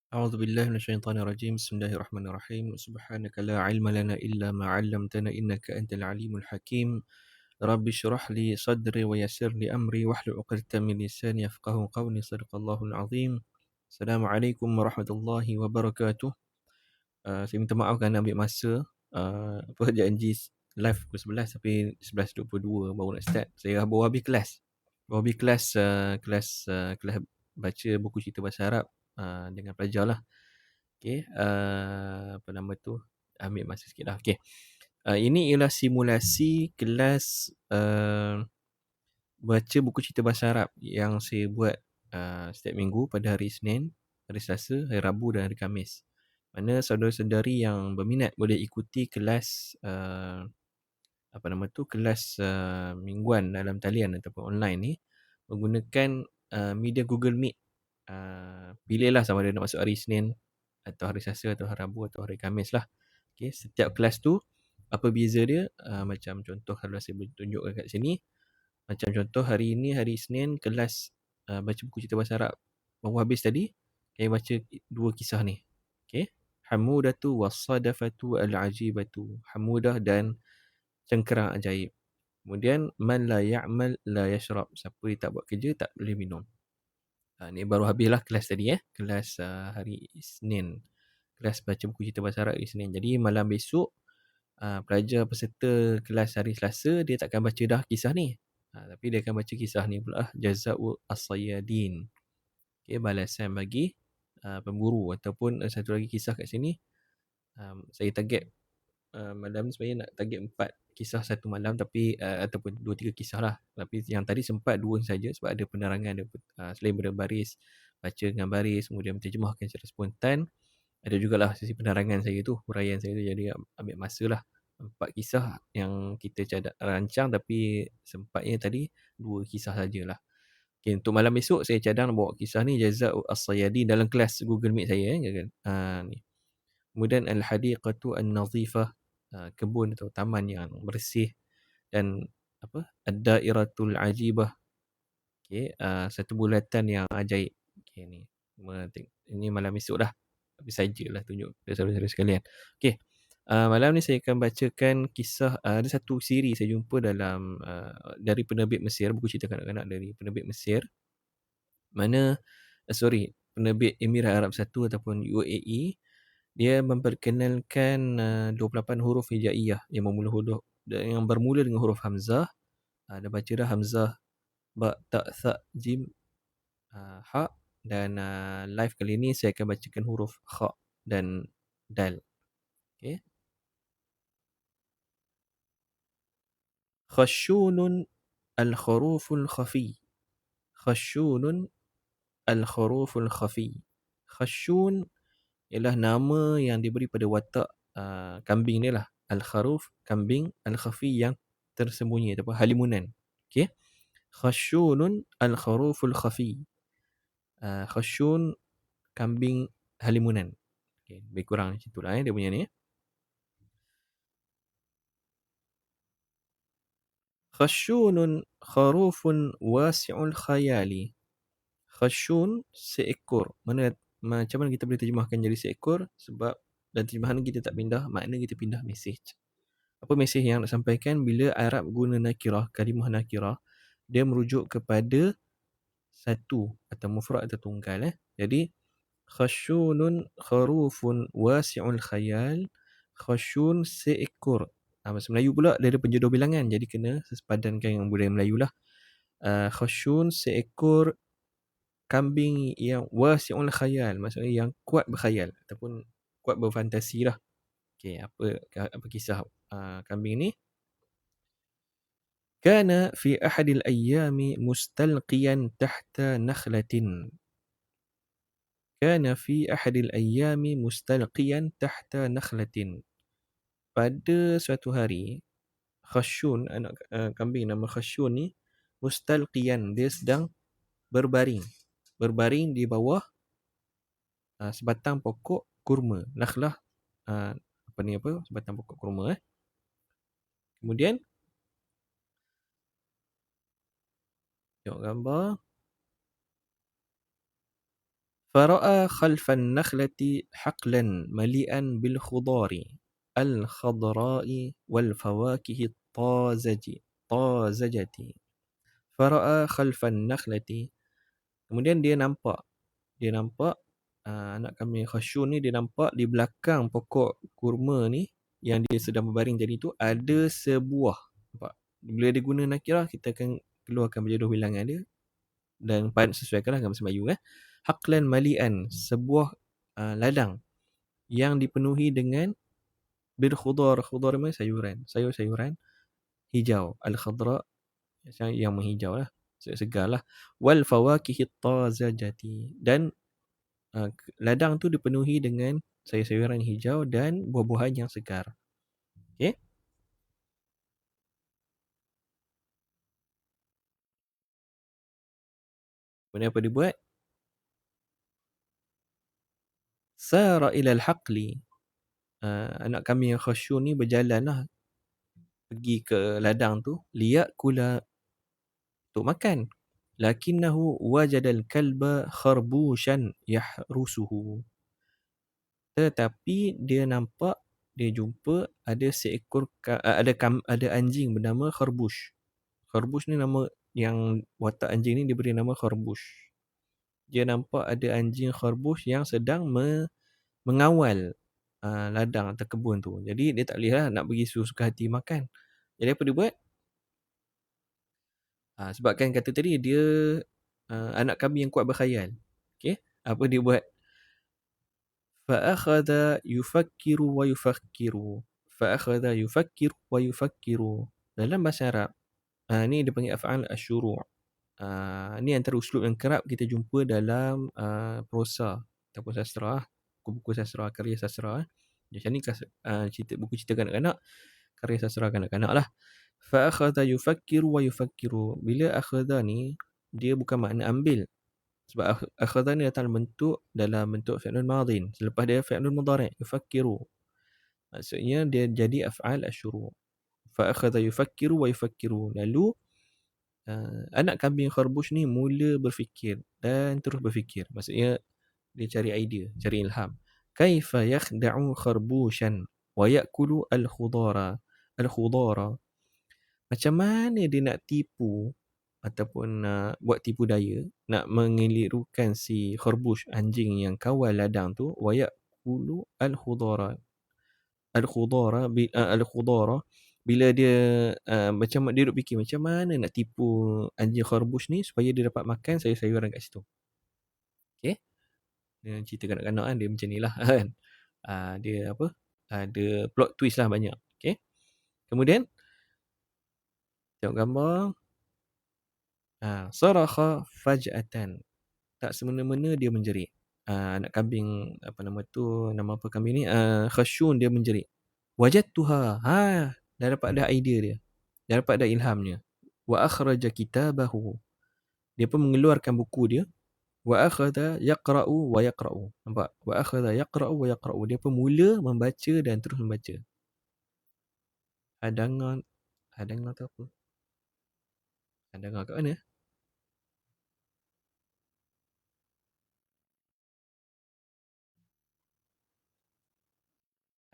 أعوذ بالله من الشيطان الرجيم بسم الله الرحمن الرحيم سبحانك لا علم لنا إلا ما علمتنا إنك أنت العليم الحكيم رب اشرح لي صدري ويسر لي أمري واحلل عقدة من لساني يفقهوا قولي صدق الله العظيم. Assalamualaikum warahmatullahi wabarakatuh. Saya minta maaf kerana ambil masa. Janji live pukul 11 tapi 11.22 baru nak start. Saya baru habis kelas. Kelas baca buku cerita bahasa Arab dengan pelajar lah. Okey, apa nama tu? Ambil masa sikit lah. Okey. Ini ialah simulasi kelas baca buku cerita bahasa Arab yang saya buat setiap minggu pada hari Isnin, hari Selasa, hari Rabu dan hari Khamis. Mana saudara-saudari yang berminat boleh ikuti kelas kelas mingguan dalam talian ataupun online ni menggunakan media Google Meet. Pilihlah sama ada nak masuk hari Isnin atau hari Selasa atau hari Rabu atau hari Khamis lah. Okay, setiap kelas tu apa beza dia? Macam contoh kalau saya tunjukkan kat sini. Macam contoh hari ini hari Isnin kelas baca buku cerita bahasa Arab baru habis tadi. Saya baca dua kisah ni. Okay. Hamudatu wassadafatu al-ajibatu. Hamudah dan cengkerang ajaib. Kemudian man la ya'mal la yashrab. Siapa yang tak buat kerja tak boleh minum. Ni baru habislah kelas tadi kelas hari Isnin. Kelas baca buku cerita bahasa Arab hari Isnin. Jadi malam besok pelajar peserta kelas hari Selasa dia takkan baca dah kisah ni. Tapi dia akan baca kisah ni pula Jaza'u As-Sayyadin. Okay, balasan bagi pemburu ataupun satu lagi kisah kat sini. Saya target malam ni sebenarnya nak target 4 kisah satu malam tapi ataupun 2-3 kisah lah. Tapi yang tadi sempat 2 saja sebab ada penerangan, ada selain berbaris, baca dengan baris, kemudian menterjemahkan secara spontan. Ada jugalah sesi penerangan saya tu, huraian saya tu, jadi ambil masa lah. 4 kisah yang kita rancang tapi sempatnya tadi 2 kisah sajalah. Okay, untuk malam esok saya cadang bawa kisah ni Jaza'u As-Sayyadi dalam kelas Google Meet saya ni. Kemudian Al-Hadiqatu An-Nazifah, kebun atau taman yang bersih, dan Ad-Dairatul Ajibah. Okay, satu bulatan yang ajaib. Okay, ni. Ini malam esok dah. Tapi sajalah tunjuk kepada saudara-saudara sekalian. Okay. Malam ni saya akan bacakan kisah, ada satu siri saya jumpa dalam dari penerbit Mesir, buku cerita kanak-kanak dari penerbit Mesir. Penerbit Emirat Arab Satu ataupun UAE. Dia memperkenalkan 28 huruf hijaiyah yang bermula dengan huruf Hamzah. Dah baca dah Hamzah, Ba, Ta, Tha, Jim, Ha. Dan live kali ni saya akan bacakan huruf Kha dan Dal. Okay. Khashunun al-khuruful khafi. Khashunun al-khuruful khafi. Khashun ialah nama yang diberi pada watak kambing ni lah. Al-kharuf, kambing. Al-khafi, yang tersembunyi ataupun halimunan. Okay. Khashunun al-khuruful khafi. Khashun, kambing halimunan. Okay, lebih kurang macam itulah dia punya ni. Khashunun kharufun wasi'ul khayali. Khashun, seekor. Macam mana kita boleh terjemahkan jadi seekor? Sebab dalam terjemahan kita tak pindah makna, kita pindah mesej. Apa mesej yang nak sampaikan? Bila Arab guna nakirah, kalimah nakirah, dia merujuk kepada satu atau mufrad atau tunggal. Jadi khashunun kharufun wasi'ul khayal. Khashun, seekor. Bahasa Melayu pula dia ada penjodoh bilangan, jadi kena sepadankan dengan budaya Melayu lah. Khashun, seekor kambing yang wasi'ul khayal, maksudnya yang kuat berkhayal ataupun kuat berfantasi lah. Okay, apa kisah kambing ni? Kana fi ahadil ayyami mustalqiyan tahta nakhlatin. Kana fi ahadil ayyami mustalqiyan tahta nakhlatin. Pada suatu hari, Khashun, anak kambing nama Khashun ni, mustalqiyan, dia sedang berbaring. Berbaring di bawah sebatang pokok kurma. Nakhlah, sebatang pokok kurma. Kemudian, tengok gambar. فرأى خلف النخلة حقلا مليئا بالخضار الخضراء والفواكه طازجة. فرأى خلف النخلة. Kemudian dia nampak anak kambing Khashun ni, dia nampak di belakang pokok kurma ni yang dia sedang berbaring tadi tu ada sebuah. Nampak? Bila dia guna nakirah, kita akan keluarkan berjodoh bilangan dia dan sesuaikanlah dengan bahasa Melayu. Haqlan mali'an, sebuah ladang yang dipenuhi dengan bil khudar. Khudar ni sayuran, sayur-sayuran hijau. Al-khadra yang menghijau lah, segar lah. Wal fawakihi tazajati, dan ladang tu dipenuhi dengan sayur-sayuran hijau dan buah-buahan yang segar. Okey? Kemudian apa dia buat? Sara ilal haqli. Anak kami yang Khashun ni berjalan lah, pergi ke ladang tu, liyakula, untuk makan. Lakinnahu wajadal kalba kharbushan yahrusuhu. Tetapi dia jumpa ada seekor ada anjing bernama Kharbush. Kharbush ni nama yang watak anjing ni diberi nama Kharbush. Dia nampak ada anjing Kharbush yang sedang mengawal ladang atau kebun tu. Jadi dia tak boleh lah nak bagi suka hati makan. Jadi apa dia buat? Sebabkan kata tadi dia anak kambing yang kuat berkhayal. Okey? Apa dia buat? فأخذ يفكر ويفكر. فأخذ يفكر ويفكر. Dalam bahasa Arab, ni dia panggil af'al asyuru'. Ni antara uslub yang kerap kita jumpa dalam prosa ataupun sastra, buku-buku sastra, karya sastra. Macam ni buku cerita kanak-kanak, karya sastra kanak-kanak lah. فأخذ يفكر ويفكر. Bila akhadha ni, dia bukan makna ambil. Sebab akhadha ni datang dalam bentuk fi'lun madhin. Selepas dia fi'lun mudhari', yufakkiru. Maksudnya dia jadi af'al asyuru'. Fa akhadha yufakkiru wa yufakkiru. Lalu anak kambing Kharbush ni mula berfikir dan terus berfikir. Maksudnya dia cari idea, cari ilham. Kaifa yakhda'u kharbushan wa ya'kulu al-khudara. Macam mana dia nak tipu ataupun buat tipu daya, nak mengelirukan si Kharbush, anjing yang kawal ladang tu, wa ya'kulu al-khudara. Al-khudara, bila dia macam dia duk fikir macam mana nak tipu anjing Kharbush ni supaya dia dapat makan sayur-sayuran kat situ. Okey? Dia cerita kanak-kanak kan, dia macam ni lah kan. Dia apa? Ada plot twist lah banyak. Okey? Kemudian tengok gambar. Sarakha faj'atan. Tak semena-mena dia menjerit. Anak kambing, apa nama tu, nama apa kambing ni? Khashun, dia menjerit. Wajadtuha. Dah dapat dah idea dia. Dah dapat dah ilhamnya. Wa akhraja kitabahu. Dia pun mengeluarkan buku dia. Wa akhadha yaqra'u wa yaqra'u. Nampak? Wa akhadha yaqra'u wa yaqra'u. Dia pun mula membaca dan terus membaca. Hadangan tu apa? Hadangan kat mana?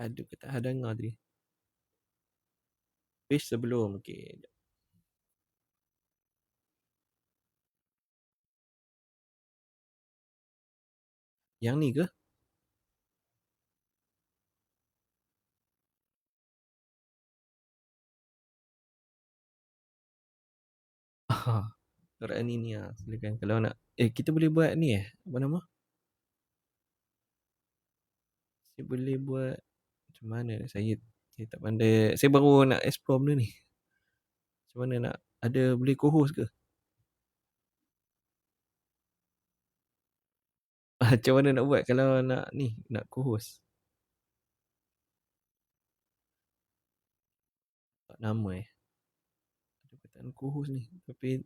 Ada ke tak hadangan tadi? Page sebelum. Okey. Yang ni ke? Quran ni silakan. Kalau nak kita boleh buat ni apa nama? Saya boleh buat macam mana? Saya tak pandai. Saya baru nak explore benda ni. Macam mana nak boleh co-host ke? Macam mana nak buat kalau nak nak co-host? Tak nama ada perkataan co-host ni. Tapi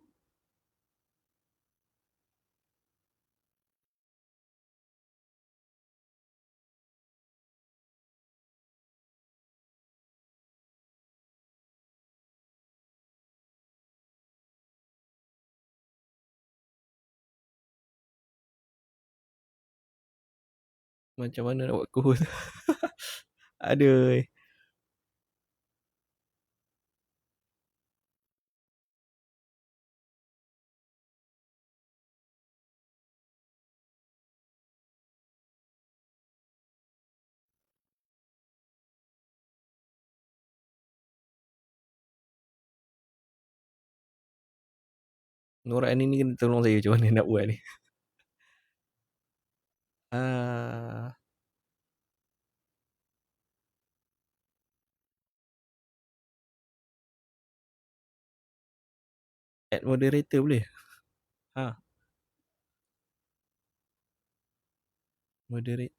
Macam mana nak buat co-host? Aduh. Nur Aini ni kena tolong saya macam mana nak buat ni. Ah, add moderator boleh? Ha, moderate.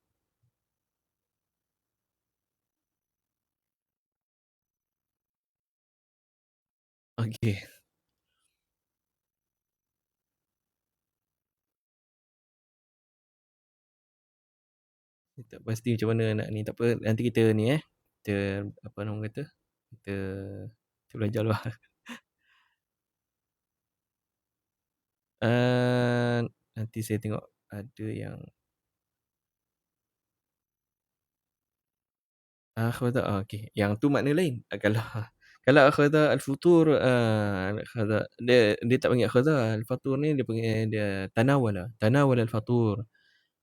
Okey. Saya tak pasti macam mana nak ni. Tak apa, nanti kita ni kita apa orang kata? Kita belajar lah. Nanti saya tengok ada yang akhadha okey. Yang tu makna lain. Kalau akhadha al-futur akhadha dia tak panggil akhadha al-fatur ni dia panggil dia tanawala al-fatur.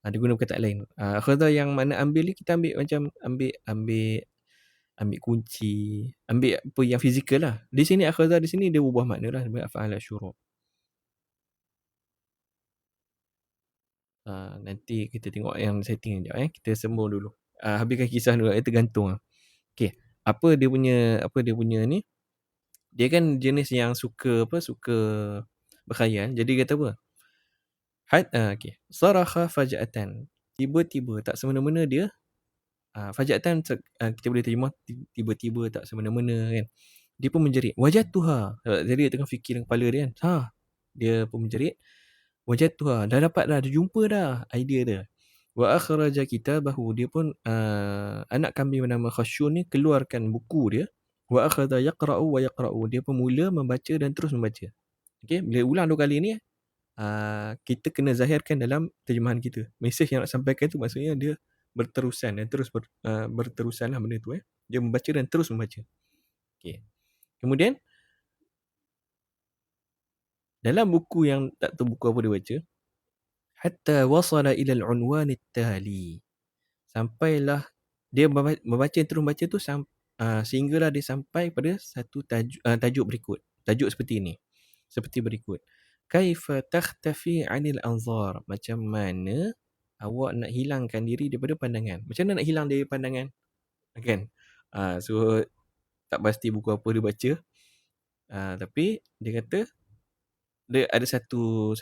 Dia guna perkataan lain. Akhadha yang makna ambil ni kita ambil macam ambil kunci, ambil apa yang fizikal lah. Di sini akhadha di sini dia ubah makna lah sebagai af'al asyuru'. Nanti kita tengok yang setting sekejap Kita sembung dulu. Habiskan kisah dulu, tergantung. Okey. Apa dia punya ni? Dia kan jenis yang suka berkhayal. Jadi kata apa? Okey. Sarakha faja'atan. Tiba-tiba tak semena-mena dia faja'atan kita boleh terjemah tiba-tiba tak semena-mena kan. Dia pun menjerit. Wajadtuha. Jadi dia tengah fikir dalam kepala dia kan. Dia pun menjerit. Wajadtuha. Dah dapat dah. Dia jumpa dah idea dia. Wa akhraja kitabahu. Dia pun anak kambing bernama Khashun ni keluarkan buku dia. Wa akhadha yaqra'u wa yaqra'u. Dia pun mula membaca dan terus membaca. Okey, bila ulang 2 kali ni kita kena zahirkan dalam terjemahan kita. Mesej yang nak sampaikan tu maksudnya dia berterusan dan terus berterusanlah benda tu Dia membaca dan terus membaca. Okey. Kemudian dalam buku yang tak tahu buku apa dia baca, hatta wasala ila al-unwan at-tali. Sampailah dia membaca terus baca tu sehinggalah dia sampai pada satu tajuk berikut. Tajuk seperti ini. Seperti berikut. Kaifa takhtafi 'anil anzar? Macam mana awak nak hilangkan diri daripada pandangan? Macam mana nak hilang dari pandangan? Kan? So tak pasti buku apa dia baca. Tapi dia kata dia ada satu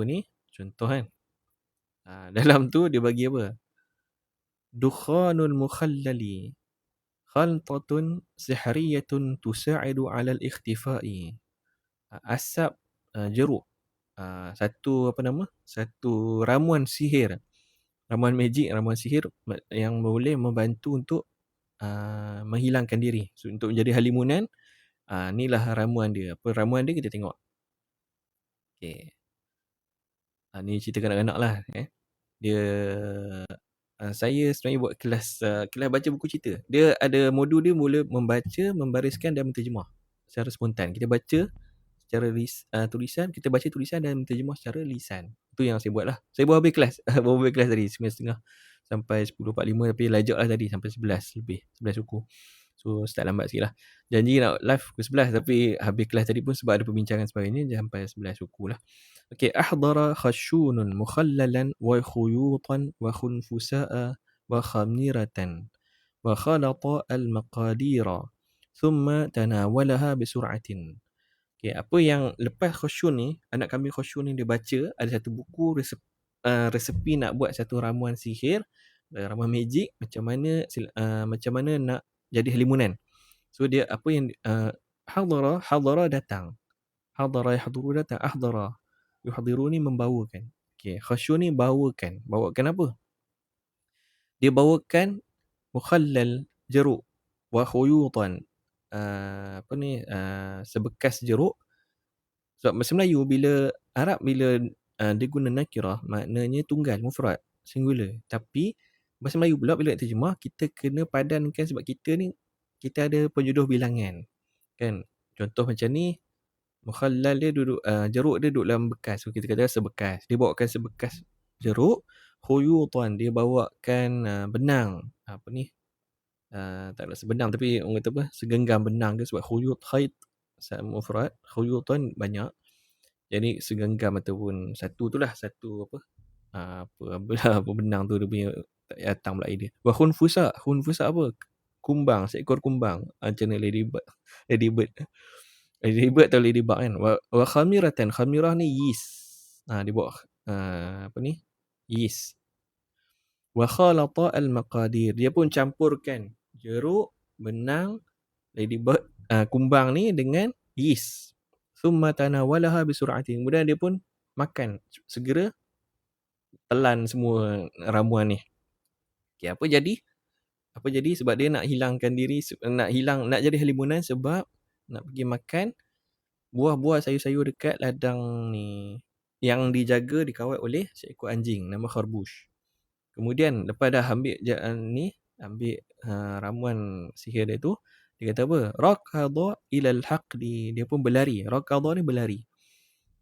ni contoh kan. Dalam tu dia bagi apa? Dukhanul mukhallali khaltatun sihriyatun tusa'idu 'ala al-ikhtifa'i. Asap jeruk. Satu ramuan sihir. Ramuan magic, ramuan sihir yang boleh membantu untuk menghilangkan diri. So, untuk menjadi halimunan, inilah ramuan dia. Apa ramuan dia kita tengok. Okey. Ni cerita kanak-kanak lah. Dia saya sebenarnya buat kelas baca buku cerita. Dia ada modul dia mula membaca, membariskan dan menterjemah secara spontan. Kita baca secara tulisan, kita baca tulisan dan menterjemah secara lisan. Itu yang saya buat lah. Saya baru habis kelas. Baru habis kelas tadi 9.30 sampai 10.45 tapi lajak lah tadi sampai 11 lebih, 11 suku. So start lambat sikit lah. Janji nak live pukul 11 tapi habis kelas tadi pun sebab ada perbincangan sebagainya sampai 11 suku lah. Okey, ahdara khashunun mukhallalan wa khuyutan wa khunfusa'a wa khamiratan wa khalata al-maqadira thumma tanawalaha bisur'atin. Okey, apa yang lepas Khashun ni, anak kambing Khashun ni dia baca ada satu buku resepi nak buat satu ramuan sihir, ramuan magic macam mana nak jadi halimunan. So dia apa yang hadara datang. Hadara yahduru datang, ahdara yuhadiru ni membawakan. Okey, Khashun ni bawakan. Bawakan apa? Dia bawakan mukhallal jeruk wa khuyutan sebekas jeruk. Sebab bahasa Melayu bila Arab bila dia guna nakirah maknanya tunggal, mufrad. singular. Tapi bahasa Melayu pula bila nak terjemah, kita kena padankan sebab kita ni, kita ada penjodoh bilangan. Kan? Contoh macam ni, mukhallal dia duduk, jeruk dia duduk dalam bekas. So, kita kata sebekas. Dia bawakan sebekas jeruk. Khuyutan, dia bawakan benang. Apa ni? Tak nak sebenang tapi orang kata apa? Segenggam benang ke sebab khuyut, khait, mufrad. Khuyutan banyak. Jadi segenggam ataupun satu tu lah. Satu apa? Apa benang tu dia punya tak datang pula idea. Wa khunfusa. Khunfusa apa? Kumbang, seekor kumbang. Macam mana ladybird. Ladybird atau ladybug kan. Wa khamiratan. Khamirah ni yeast. Dia bawa apa ni? Yeast. Wa khalata al-maqadir. Dia pun campurkan jeruk, benang, ladybird, kumbang ni dengan yeast. Thumma tanawalaha bisur'atin. Kemudian dia pun makan. Segera telan semua ramuan ni. Okay, apa jadi? Sebab dia nak hilangkan diri, nak jadi halimunan sebab nak pergi makan buah-buah sayur-sayur dekat ladang ni yang dijaga, dikawal oleh seekor anjing nama Kharbush. Kemudian lepas dah ambil ramuan sihir dia tu, dia kata apa? Raqadha ilal haqdi. Dia pun berlari. Raqadha ni berlari.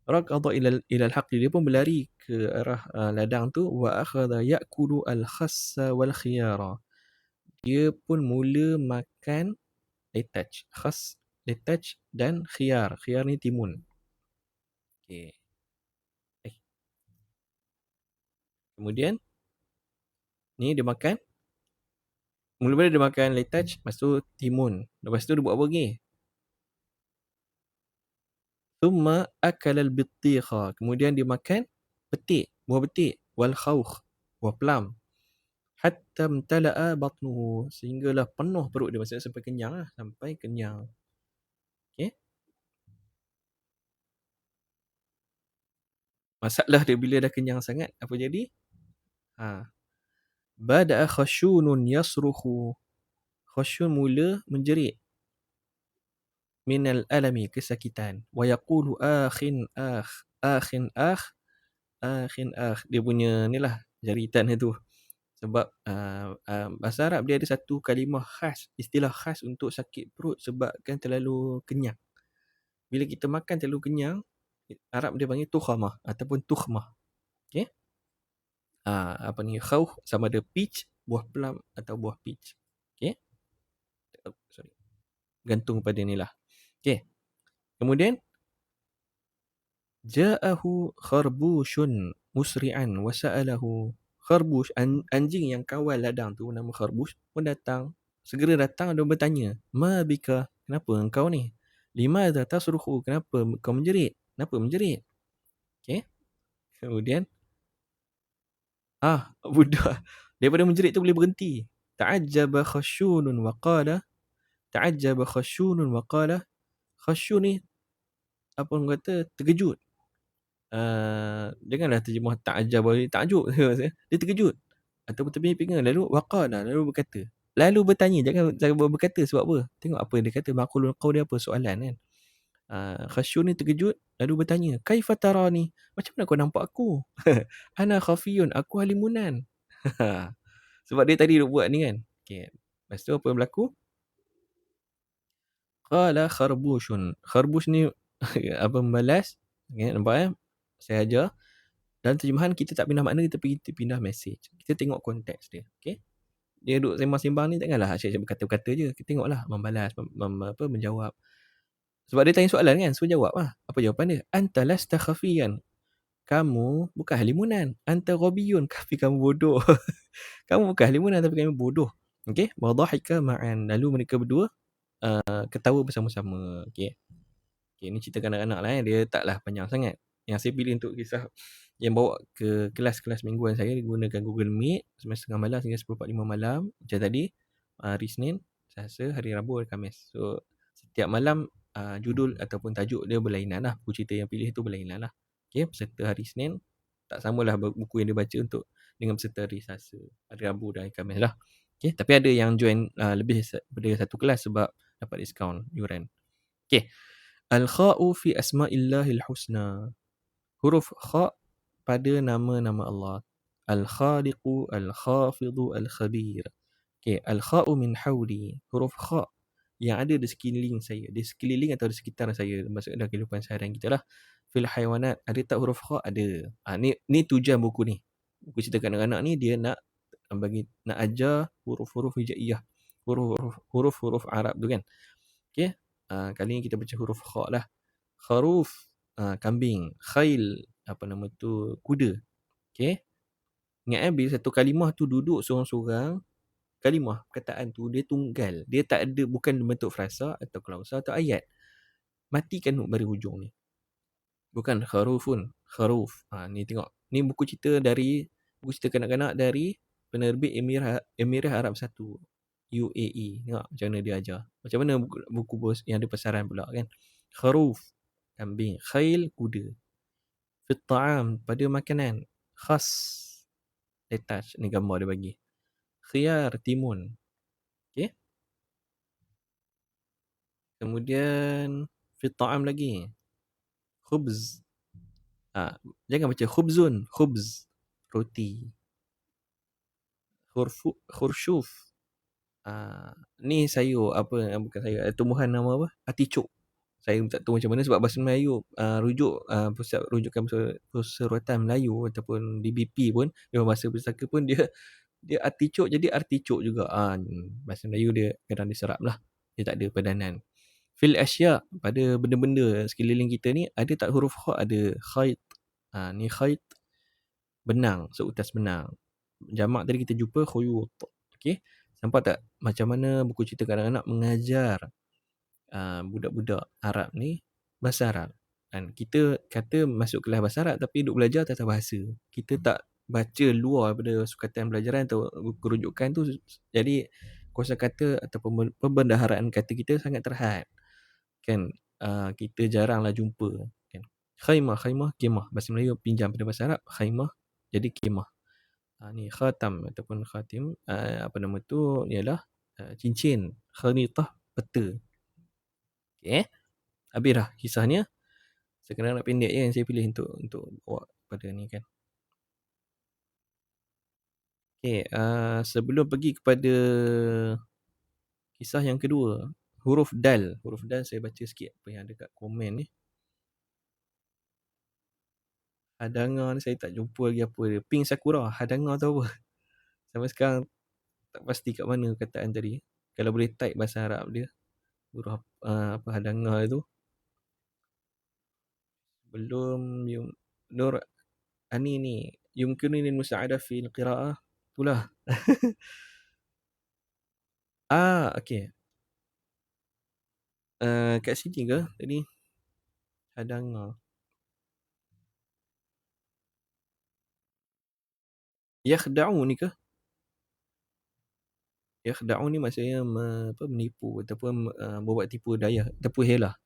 Raqadha ilal haqdi. Dia pun berlari ke arah ladang tu. Wa akhadha ya'kulu al-khassa wal khiyara. Dia pun mula makan letach. Khass, letach dan khiyar. Khiyar ni timun. Okay. Kemudian ni dia makan. Mula-mula dia makan letach, lepas tu timun. Lepas tu dia buat apa lagi? Thumma akala al-bittikha. Kemudian dia makan petik, buah petik. Wal khawkh, buah plum. Hatta mtala'a batnuhu. Sehinggalah penuh perut dia. Maksudnya sampai kenyang lah. Sampai kenyang. Okay. Masalah dia bila dah kenyang sangat, apa jadi? Bada'a khashunun yasruhu. Khashun mula menjerit. Minal alami, kesakitan. Wa yaqulu akhin akh. Akhin akh. Akhin akh. Dia punya ni lah, jeritan itu. Sebab bahasa Arab dia ada satu kalimah khas, istilah khas untuk sakit perut sebabkan terlalu kenyang. Bila kita makan terlalu kenyang, Arab dia panggil tukhamah ataupun tukhmah. Okay? Apa ni? Khawf sama ada peach, buah plum atau buah peach. Okay? Sorry. Gantung pada ni lah. Okay. Kemudian, ja'ahu kharbushun musri'an wa sa'alahu. Kharbush, anjing yang kawal ladang tu nama Kharbush pun datang. Segera datang dan bertanya, ma bika, kenapa engkau ni? Limadha tasruhu, kenapa kau menjerit? Kenapa menjerit? Okay. Kemudian, budak daripada menjerit tu boleh berhenti. Ta'ajjaba khashunun wa qala. Ta'ajjaba khashunun wa qala. Khashun ni apa orang kata terkejut. Janganlah terjemah ta'ajjab, takjub. Dia terkejut ataupun terpinga-pinga, lalu waqala, lalu berkata, lalu bertanya. Jangan berkata sebab apa? Tengok apa dia kata, maqulul qaul dia apa, soalan kan. Khashun ni terkejut lalu bertanya, kaifa tarani, macam mana kau nampak aku? Ana khafiyun, aku halimunan. Sebab dia tadi buat ni kan. Okay. Lepas tu apa yang berlaku? Qala kharbushun. Kharbush ni apa membalas? Okay, nampak saya ajar. Dalam terjemahan kita tak pindah makna, kita pindah message. Kita tengok konteks dia. Okay? Dia duduk sembang-sembang ni takkanlah asyik berkata-kata je. Kita tengoklah membalas, menjawab. Sebab dia tanya soalan kan, so jawab lah. Apa jawapan dia? Anta lasta khafiyan. Kamu bukan halimunan. Anta ghabiyun, tapi kamu bodoh. Kamu bukan halimunan tapi kamu bodoh. Okay? Wa dhahika ma'an. Lalu mereka berdua ketawa bersama-sama. Okay? Okay, ni cerita kanak-kanak lah. Dia taklah panjang sangat. Yang saya pilih untuk kisah yang bawa ke kelas-kelas mingguan saya, gunakan Google Meet 9.30 malam hingga 10.45 malam. Macam tadi, hari Isnin, Selasa, hari Rabu, hari Khamis. So, setiap malam judul ataupun tajuk dia berlainan lah. Buku cerita yang pilih tu berlainan lah. Okay, peserta hari Isnin, tak samalah buku yang dia baca dengan peserta hari Selasa, hari Rabu dan hari Khamis lah. Okay, tapi ada yang join lebih daripada satu kelas sebab dapat diskaun yuran. Okay. Al-kha'u fi asma'illahil husna. Huruf kha' pada nama-nama Allah. Al-khaliqu, al-khafidu, al-khabir. Okey, al-kha'u min hawli. Huruf kha yang ada di sekeliling saya. Di sekeliling atau di sekitar saya. Maksud dalam kehidupan seharian kita lah. Fil haywanat. Ada tak huruf kha? Ada. Ni tujuan buku ni. Buku cerita kanak-kanak ni dia nak nak ajar huruf-huruf hijaiyah. Huruf-huruf Arab tu kan. Okey. Kali ni kita baca huruf kha lah. Kharuf, kambing. Khail, apa nama tu, kuda. Okey. Ingat bila satu kalimah tu duduk seorang-seorang, kalimah, perkataan tu dia tunggal. Dia tak ada, bukan bentuk frasa atau klausa atau ayat. Matikan baris hujung ni. Bukan kharufun, kharuf. Ni tengok. Ni buku cerita kanak-kanak dari penerbit Emirah Arab Satu. UAE. Tengok macam mana dia ajar. Macam mana buku yang ada pasaran pula kan. Kharuf, kambing. Khail, kuda. Fit ta'am, pada makanan. Khas, detach. Ni gambar dia bagi. Khiyar, timun. Okay. Kemudian fit ta'am lagi. Khubz. Jangan baca khubzun, khubz. Roti. Khurshuf. Ni sayur, bukan sayur, tumbuhan nama apa? Artichok. Saya tak tahu macam mana sebab bahasa Melayu pusat rujukan Perseratan Melayu ataupun DBP pun, Dewan Bahasa Pusaka pun dia artichok jadi artichok juga. Bahasa Melayu dia kadang diserap lah. Dia tak ada padanan. Fil asya, pada benda-benda sekeliling kita ni ada tak huruf kha? Ada. Khait. Ni khait, benang, seutas benang. Jamak tadi kita jumpa khuyut. Okey. Nampak tak macam mana buku cerita kanak-kanak mengajar budak-budak Arab ni bahasa Arab. Dan kita kata masuk kelas bahasa Arab tapi duk belajar tata bahasa. Kita tak baca luar daripada sukatan pelajaran atau kerujukan tu. Jadi kosakata atau pembendaharaan kata kita sangat terhad. Kan kita jaranglah jumpa kan. Khaimah, kemah. Bahasa Melayu pinjam pada bahasa Arab, khaimah jadi kemah. Ni khatam ataupun khatim, apa nama tu ialah cincin. Khanitah, peta. Okey. Habis dah kisahnya. Sekarang nak pendek je yang saya pilih untuk awak pada ni kan. Okey, sebelum pergi kepada kisah yang kedua, huruf dal. Huruf dal saya baca sikit apa yang ada kat komen ni. Hadanga ni saya tak jumpa lagi apa dia. Pink Sakura, hadanga tu apa? Sampai sekarang tak pasti kat mana kataan tadi. Kalau boleh type bahasa Arab dia, huruf apa hadanga tu. Belum Nur Ani ni yumkinuni musa'adah fil qira'ah. Itulah. Okey. Kat sini ke tadi? Hadanga. Yakhda'u ni ke? Yakhda'u ni maksudnya menipu ataupun membuat tipu daya, tipu helah.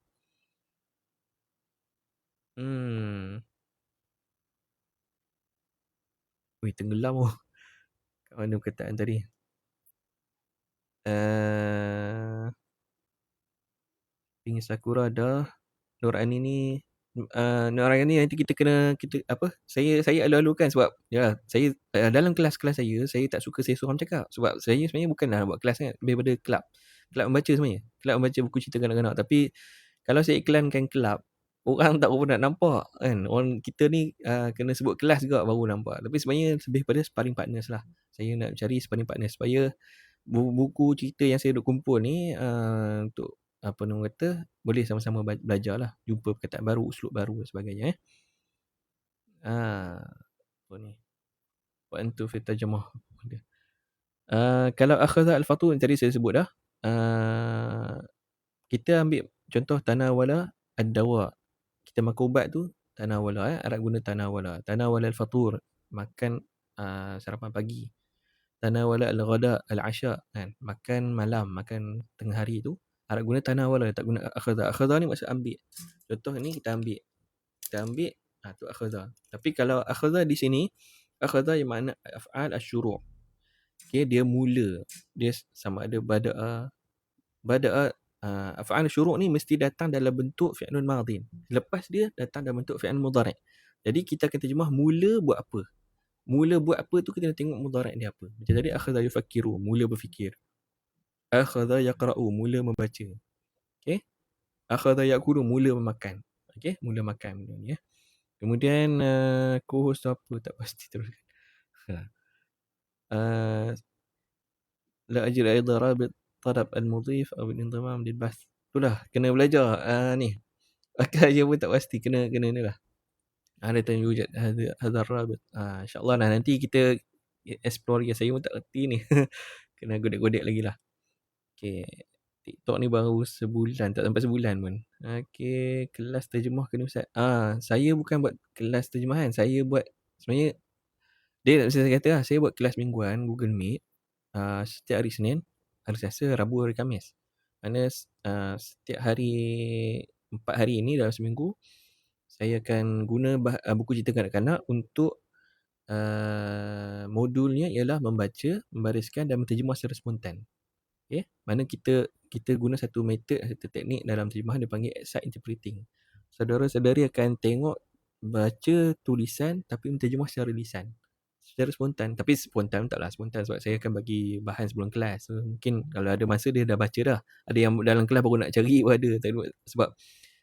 Tenggelam oh. Kat mana perkataan tadi? Pink Sakura dah. Nur Ani ni Nur Ani nanti kita saya alu-alukan sebab ya saya dalam kelas-kelas saya tak suka saya seorang cakap sebab saya sebenarnya bukanlah buat kelas kan, lebih pada kelab membaca sebenarnya. Kelab membaca buku cerita kanak-kanak, tapi kalau saya iklankan kelab, orang tak berapa nak nampak kan. Orang kita ni kena sebut kelas juga baru nampak. Tapi sebenarnya lebih pada sparring partners lah. Saya nak cari sparring partners supaya buku cerita yang saya duk kumpul ni untuk apa nama kata, boleh sama-sama belajar lah. Jumpa perkataan baru, uslub baru dan sebagainya. Apa ni? Wa antu fi tarjamah. Kalau akhadha al-fatu tadi saya sebut dah. Kita ambil contoh tanawala ad-dawa. Kita makan ubat tu tanawala. Arab guna tanawala. Tanawala al-fatur, makan sarapan pagi. Tanawala al-ghada al-asha, kan? Makan malam, makan tengah hari tu. Arab guna tanawala, tak guna akhadha. Akhadha ni maksud ambil. Contoh ni kita ambil. Tu akhadha. Tapi kalau akhadha di sini, akhadha yang makna af'al asy-syuru'. Okay, dia mula. Dia sama ada bada'a af'al asy-syuru' ni mesti datang dalam bentuk fi'lun madhin. Lepas dia datang dalam bentuk fi'il mudhari'. Jadi kita akan terjemah mula buat apa? Mula buat apa tu kita kena tengok mudhari' dia apa. Macam tadi akhadha yufakkiru, mula berfikir. Akhadha yaqra'u, mula membaca. Okey. Akhadha ya'kulu, mula memakan. Okey, mula makan benda ni ya. Kemudian co-host tu apa tak pasti teruskan. Uh, la ajri aidan rabit talab al-mudhif aw al-inzimam lil-bahth. Itulah kena belajar ni. Akal je pun tak pasti, kena ni lah. Ada time wujud hadha rabit. InsyaAllah lah nanti kita explore lagi. Saya pun tak reti ni. Kena godek-godek lagi lah. Okay. TikTok ni baru sebulan, tak sampai sebulan pun. Okay, kelas terjemah kena Ustaz. Saya bukan buat kelas terjemahan. Saya buat, sebenarnya, saya kata lah, saya buat kelas mingguan Google Meet. Setiap hari Senin, hari Selasa, Rabu, hari Khamis. Mana setiap hari, 4 hari ini dalam seminggu, saya akan guna buku cerita kanak-kanak untuk modulnya ialah membaca, membariskan dan menterjemah secara spontan. Okay? Mana kita guna satu metod, satu teknik dalam terjemahan dia panggil excite interpreting. Saudara-saudari akan tengok, baca tulisan tapi menterjemah secara lisan. Secara spontan. Tapi spontan taklah spontan sebab saya akan bagi bahan sebelum kelas. So, mungkin kalau ada masa dia dah baca dah. Ada yang dalam kelas baru nak cari pun ada. Sebab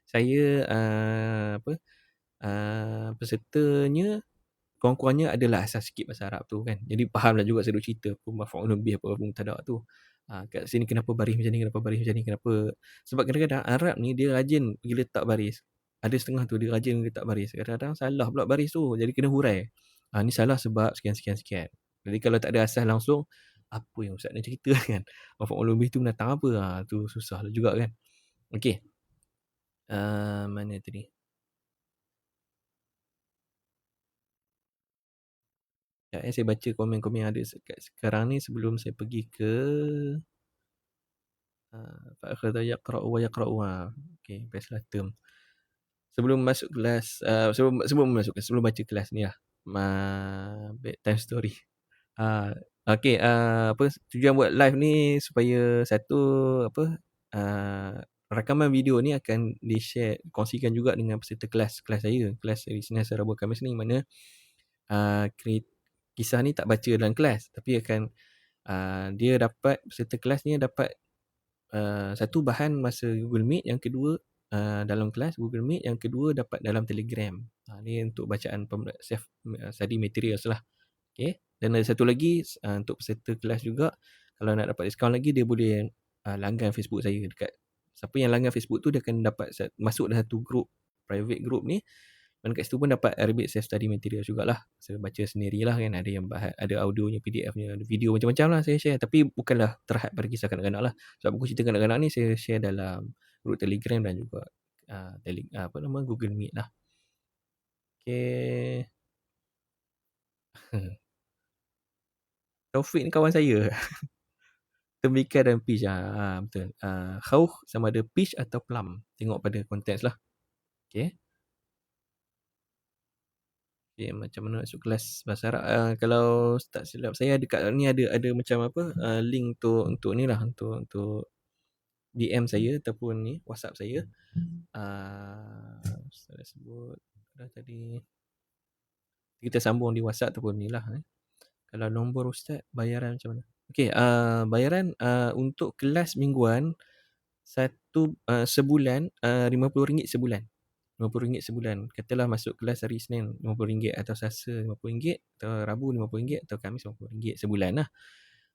saya pesertanya kurang-kurangnya adalah asas sikit bahasa Arab tu kan. Jadi fahamlah juga saya duk cerita apa maf'ulun bih, apa mubtada' tu. Kat sini kenapa baris macam ni, kenapa baris macam ni, kenapa. Sebab kadang-kadang Arab ni dia rajin pergi letak baris. Ada setengah tu dia rajin letak baris. Kadang-kadang salah pula baris tu. Jadi kena hurai. Ni salah sebab sekian. Jadi kalau tak ada asas langsung, apa yang Ustaz nak cerita kan. Maf'ulun bih tu binatang apa. Tu susah juga kan. Okey. Mana tadi? Saya baca komen-komen yang ada sekarang ni sebelum saya pergi ke fa'akhadha yaqra'u wa yaqra'u. Okey, bestlah term. Sebelum masuk kelas, sebelum baca kelas ni lah. Bedtime story. Okey, tujuan buat live ni supaya satu rakaman video ni akan di-share, kongsikan juga dengan peserta kelas saya, kelas hari Senin, Rabu, Khamis ni, mana kisah ni tak baca dalam kelas tapi akan dia dapat, peserta kelas ni dapat satu bahan masa Google Meet, yang kedua dalam kelas Google Meet, yang kedua dapat dalam Telegram. Ni untuk bacaan self study materials lah. Okay. Dan ada satu lagi untuk peserta kelas juga, kalau nak dapat diskaun lagi, dia boleh langgan Facebook saya. Dekat siapa yang langgan Facebook tu, dia akan dapat masuk dalam satu group, private group ni. Dan kat situ pun dapat Arabic self study material jugalah. Saya baca sendirilah kan. Ada yang ada audionya, PDF-nya, ada video, macam-macam lah saya share. Tapi bukanlah terhad pada kisah kanak-kanak lah. Sebab buku cerita kanak-kanak ni saya share dalam group Telegram dan juga Google Meet lah. Okay. Taufik ni kawan saya. Tembikar dan peach. Betul. Khawf sama ada peach atau plum. Tengok pada konteks lah. Okay. Okay, macam mana masuk kelas bahasa Arab. Kalau tak silap saya, dekat ni ada macam link untuk ni lah, untuk DM saya ataupun ni WhatsApp saya. Saya sebut dah tadi. Kita sambung di WhatsApp ataupun ni lah. Kalau nombor Ustaz, bayaran macam mana? Okay, bayaran untuk kelas mingguan sebulan RM50 sebulan. RM50 sebulan. Katalah masuk kelas hari Isnin RM50 atau Selasa RM50 atau Rabu RM50 atau Khamis RM50 sebulan lah.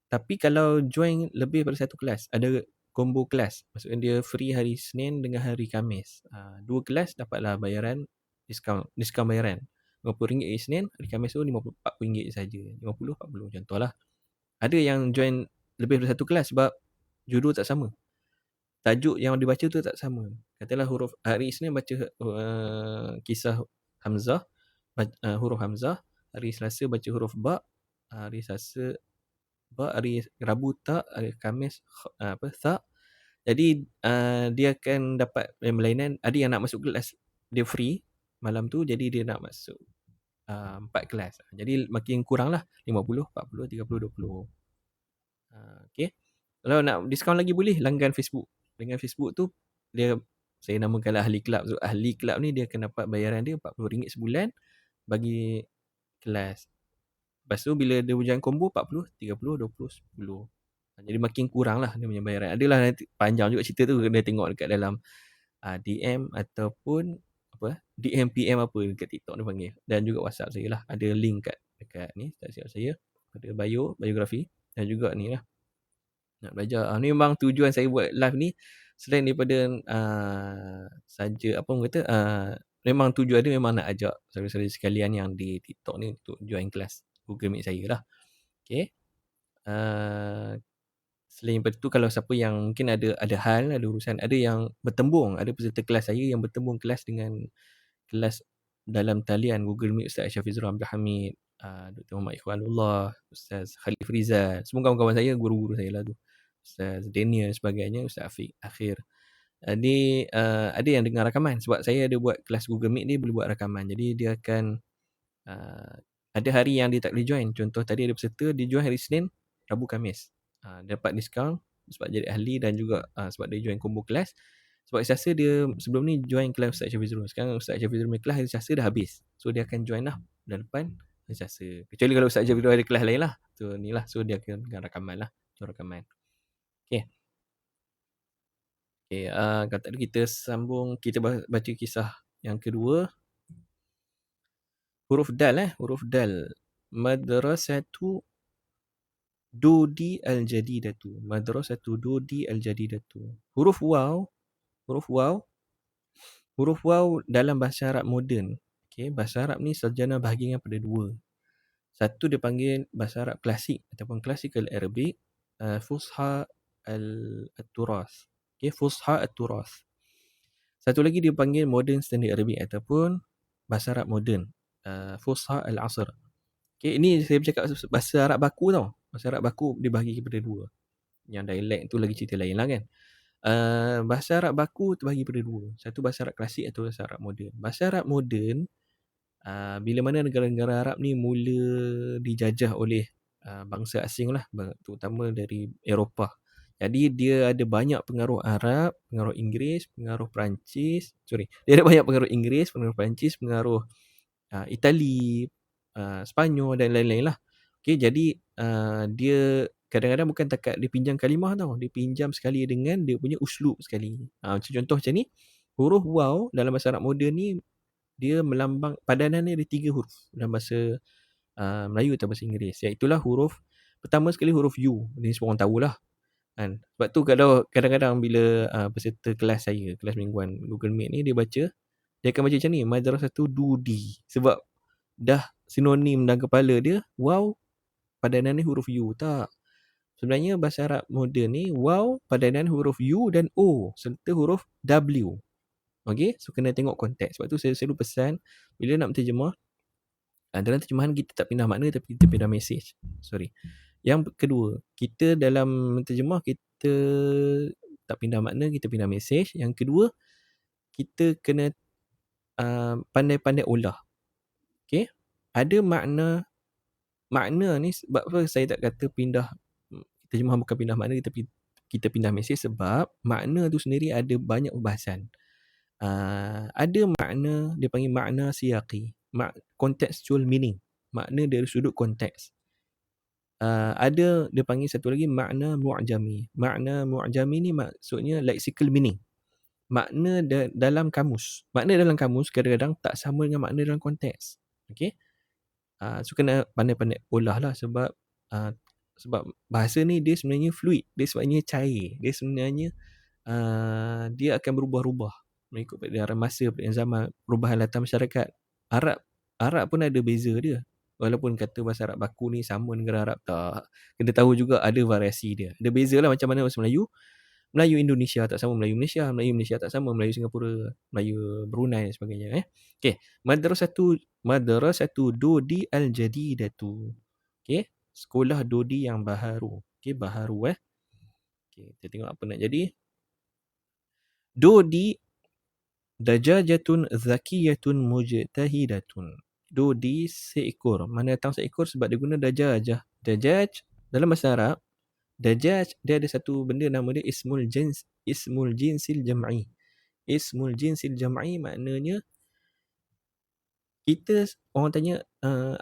Tapi kalau join lebih daripada satu kelas, ada combo kelas. Maksudnya dia free hari Isnin dengan hari Khamis. Dua kelas dapatlah bayaran diskaun bayaran. RM50 hari Isnin, hari Khamis tu RM40 saja. RM50-40 contohlah. Ada yang join lebih daripada satu kelas sebab judul tak sama. Tajuk yang dibaca tu tak sama. Katalah huruf hari Isnin baca kisah Hamzah, huruf Hamzah. Hari Selasa baca huruf Ba. Hari Selasa Ba. Hari Rabu Ta. Hari Khamis Tha. Jadi dia akan dapat melainan. Ada yang nak masuk kelas, dia free malam tu, jadi dia nak masuk 4 kelas. Jadi makin kurang lah, 50, 40, 30, 20. Okay. Kalau nak diskaun lagi boleh langgan Facebook. Dengan Facebook tu, dia, saya namakanlah ahli kelab. So, ahli kelab ni dia akan dapat bayaran dia RM40 sebulan bagi kelas. Lepas tu bila dia join combo 40, 30, 20, 10. Jadi makin kurang lah dia punya bayaran. Adalah nanti panjang juga cerita tu, kena tengok dekat dalam DM ataupun DM PM apa dekat TikTok dia panggil, dan juga WhatsApp saya lah. Ada link dekat ni, tak silap saya, ada biografi, dan juga ni lah nak belajar. Ni memang tujuan saya buat live ni, selain daripada saja apa orang kata, memang tujuan dia memang nak ajak saudara-saudara sekalian yang di TikTok ni untuk join kelas Google Meet saya lah. Okay. Selain daripada tu, kalau siapa yang mungkin ada hal, ada urusan, ada yang bertembung, ada peserta kelas saya yang bertembung kelas dengan kelas dalam talian Google Meet Ustaz Syafizur Abdul Hamid, Dr. Muhammad Ikhwanullah, Ustaz Khalif Rizal, semua kawan-kawan saya, guru-guru saya lah tu, Ustaz Daniel sebagainya, Ustaz Afiq Akhir. Ni ada yang dengar rakaman, sebab saya ada buat kelas Google Meet ni boleh buat rakaman. Jadi dia akan ada hari yang dia tak boleh join. Contoh tadi ada peserta, dia join hari Isnin, Rabu, Khamis. Dapat diskaun sebab jadi ahli, dan juga sebab dia join combo kelas. Sebab Selasa dia sebelum ni join kelas Ustaz Syafizul. Sekarang Ustaz Syafizul punya kelas hari Selasa dah habis. So dia akan join lah bulan depan hari Selasa. Kecuali kalau Ustaz Syafizul ada kelas lain lah. So ni lah. So dia akan rakaman lah. So rakaman. Okay. Okay. Kalau tak ada kita sambung. Kita baca kisah yang kedua. Huruf dal. Huruf dal. Madrasatu Dodi Al-Jadidatu. Madrasatu Dodi Al-Jadidatu. Huruf waw dalam bahasa Arab moden. Okay, bahasa Arab ni sarjana bahagian pada dua. Satu dia panggil bahasa Arab klasik ataupun Classical Arabic, Fusha Al-Turath. Okay, Fusha Al-Turath. Satu lagi dia panggil Modern Standard Arabic ataupun bahasa Arab moden, Fusha Al-Asr. Okay, ini saya bercakap bahasa Arab baku tau. Bahasa Arab baku dibahagi kepada dua. Yang dialek tu lagi cerita lain lah kan. Bahasa Arab baku terbahagi kepada dua. Satu bahasa Arab klasik atau bahasa Arab moden. Bahasa Arab moden, bila mana negara-negara Arab ni mula dijajah oleh bangsa asing lah, terutama dari Eropah. Jadi dia ada banyak pengaruh Arab, pengaruh Inggeris, pengaruh Perancis. Dia ada banyak pengaruh Inggeris, pengaruh Perancis, pengaruh Itali, Sepanyol dan lain-lain lah. Okay, jadi dia kadang-kadang bukan takat dia pinjam kalimah tau. Dia pinjam sekali dengan dia punya uslub sekali. Macam contoh macam ni, huruf waw dalam bahasa Arab moden ni, dia melambang, padanan dia ada 3 huruf dalam bahasa Melayu atau bahasa Inggeris. Iaitulah huruf, pertama sekali huruf U. Ini semua orang tahulah. Kan? Sebab tu kalau kadang-kadang bila peserta kelas saya, kelas mingguan Google Meet ni, dia baca, dia akan baca macam ni, Madrasatu Dudi. Sebab dah sinonim dalam kepala dia, waw padanan ni huruf U. Tak. Sebenarnya bahasa Arab moden ni, waw padanan huruf U dan O serta huruf W. Okay, so kena tengok konteks. Sebab tu saya selalu pesan, bila nak menterjemah, dalam terjemahan kita tak pindah makna tapi kita pindah mesej. Yang kedua, kita dalam menterjemah kita tak pindah makna, kita pindah mesej. Yang kedua, kita kena pandai-pandai olah. Okay, ada makna ni, sebab apa saya tak kata pindah terjemahan, bukan pindah makna, kita pindah mesej, sebab makna tu sendiri ada banyak perbahasan. Ada makna dia panggil makna siyaqi, contextual meaning, makna dari sudut konteks. Ada dia panggil satu lagi makna mu'jami. Makna mu'jami ni maksudnya lexical meaning, makna dalam kamus. Makna dalam kamus kadang-kadang tak sama dengan makna dalam konteks. Okay, so kena pandai-pandai olah lah, sebab bahasa ni dia sebenarnya fluid, dia sebenarnya cair, dia sebenarnya dia akan berubah-ubah mengikut pada masa, pada zaman, perubahan latar masyarakat. Arab pun ada beza dia. Walaupun kata bahasa Arab baku ni sama negara Arab, tak. Kena tahu juga ada variasi dia. Ada beza lah, macam mana bahasa Melayu. Melayu Indonesia tak sama Melayu Malaysia, Melayu Malaysia tak sama Melayu Singapura, Melayu Brunei dan sebagainya. Okay, Madrasatu Dodi Al-Jadidatu. Okay, sekolah Dodi yang baharu. Okay, baharu. Okay, kita tengok apa nak jadi. Dodi Dajajatun zakiyatun mujtahidatun. Dodi seekor. Mana datang seekor? Sebab dia guna dajajah. Dajaj dalam bahasa Arab, dajaj dia ada satu benda nama dia ismul jinsil jam'i. Ismul jinsil jam'i maknanya, kita orang tanya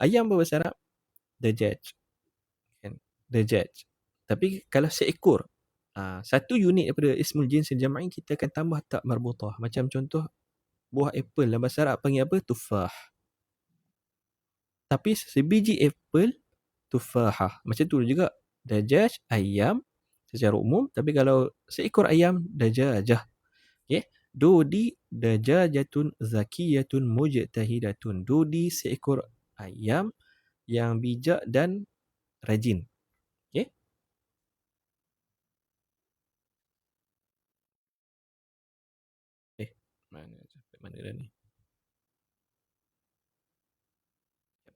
ayam apa bahasa Arab? Dajjaj. Kan? Dajjaj. Tapi kalau seekor, satu unit daripada ismul jinsil jam'i kita akan tambah tak marbutah. Macam contoh buah apple dalam bahasa Arab panggil apa? Tufah. Tapi sebiji apple tufahah. Macam tu juga. Dajjaj, ayam secara umum. Tapi kalau seekor ayam, dajajah. Okay. Dodi dajajatun zakiyatun mujtahidatun. Dodi seekor ayam yang bijak dan rajin. Okay. Mana dah ni?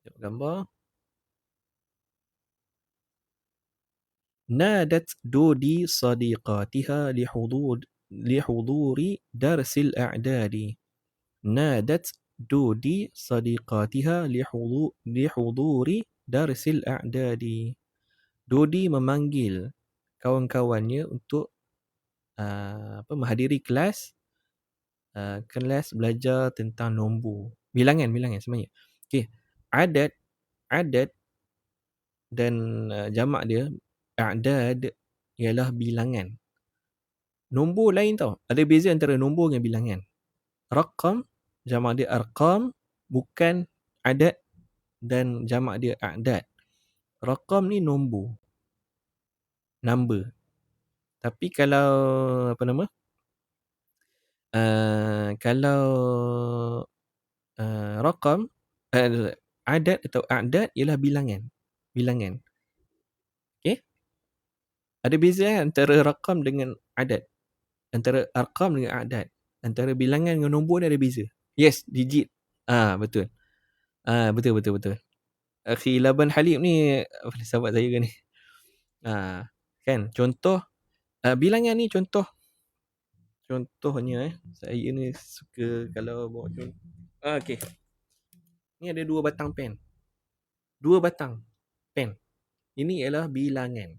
Tengok gambar. نادت دودي صديقاتها لحضور درس الأعداد. نادت دودي صديقاتها لحضور درس الأعداد. Dodi memanggil kawan-kawannya untuk menghadiri kelas belajar tentang nombor. Bilangan sebenarnya. Okey. Adat dan jamak dia a'dad ialah bilangan. Nombor lain tau. Ada beza antara nombor dengan bilangan. Raqam, jamak dia arqam, bukan adat, dan jamak dia a'dad. Raqam ni nombor. Number. Tapi kalau kalau raqam, adat atau a'dad ialah bilangan. Okay? Ada beza antara raqam dengan adat. Antara arqam dengan a'dad. Antara bilangan dengan nombor ni ada beza. Yes, digit. Betul. Betul. Akhi Laban Halim ni sahabat saya ke ni? Kan? Contoh bilangan ni contohnya saya ni suka kalau bawa contoh. Okey. Ni ada 2 batang pen. 2 batang pen. Ini ialah bilangan.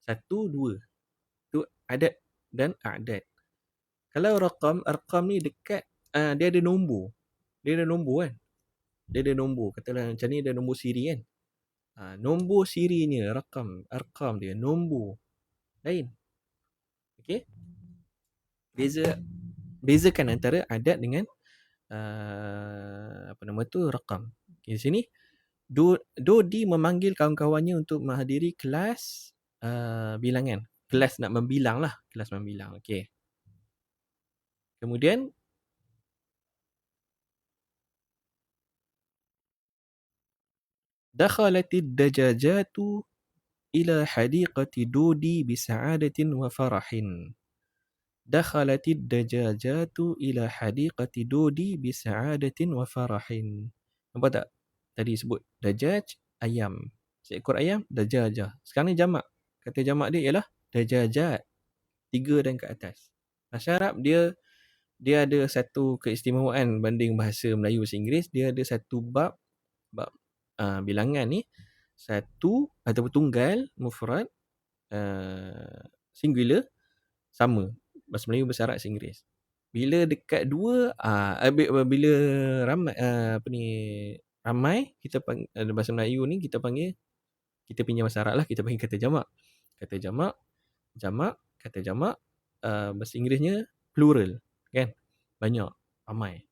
1, 2. Tu adat dan a'dad. Kalau arqam ni dekat dia ada nombor. Dia ada nombor kan? Dia ada nombor. Katalah macam ni ada nombor siri kan? Nombor sirinya arqam dia nombor lain. Okey? Bezakan antara adat dengan raqam. Okay, di sini Dodi memanggil kawan-kawannya untuk menghadiri kelas bilangan. Kelas nak membilang lah. Okey. Kemudian dakhalatid dajajatu ila hadiqati Dodi bisa'adatin wa farahin. Dakhalatid dajajatu ila hadiqati Dodi bisa'adatin wa farahin. Nampak tak? Tadi sebut dajaj, ayam. Seekor ayam, dajajah. Sekarang ni jamak. Kata jamak dia ialah dajajat. 3 dan ke atas. Bahasa Arab dia ada satu keistimewaan banding bahasa Melayu bahasa Inggeris. Dia ada satu bab bilangan ni. Satu ataupun tunggal, mufrad, singular, sama. Bahasa Melayu, bahasa Arab, bahasa Inggeris. Bila dekat 2, bila ramai, kita panggil bahasa Melayu ni kita panggil, kita pinjam bahasa Arab lah, kita panggil kata jamak. Kata jamak, kata jamak, bahasa Inggerisnya plural, kan? Banyak, ramai.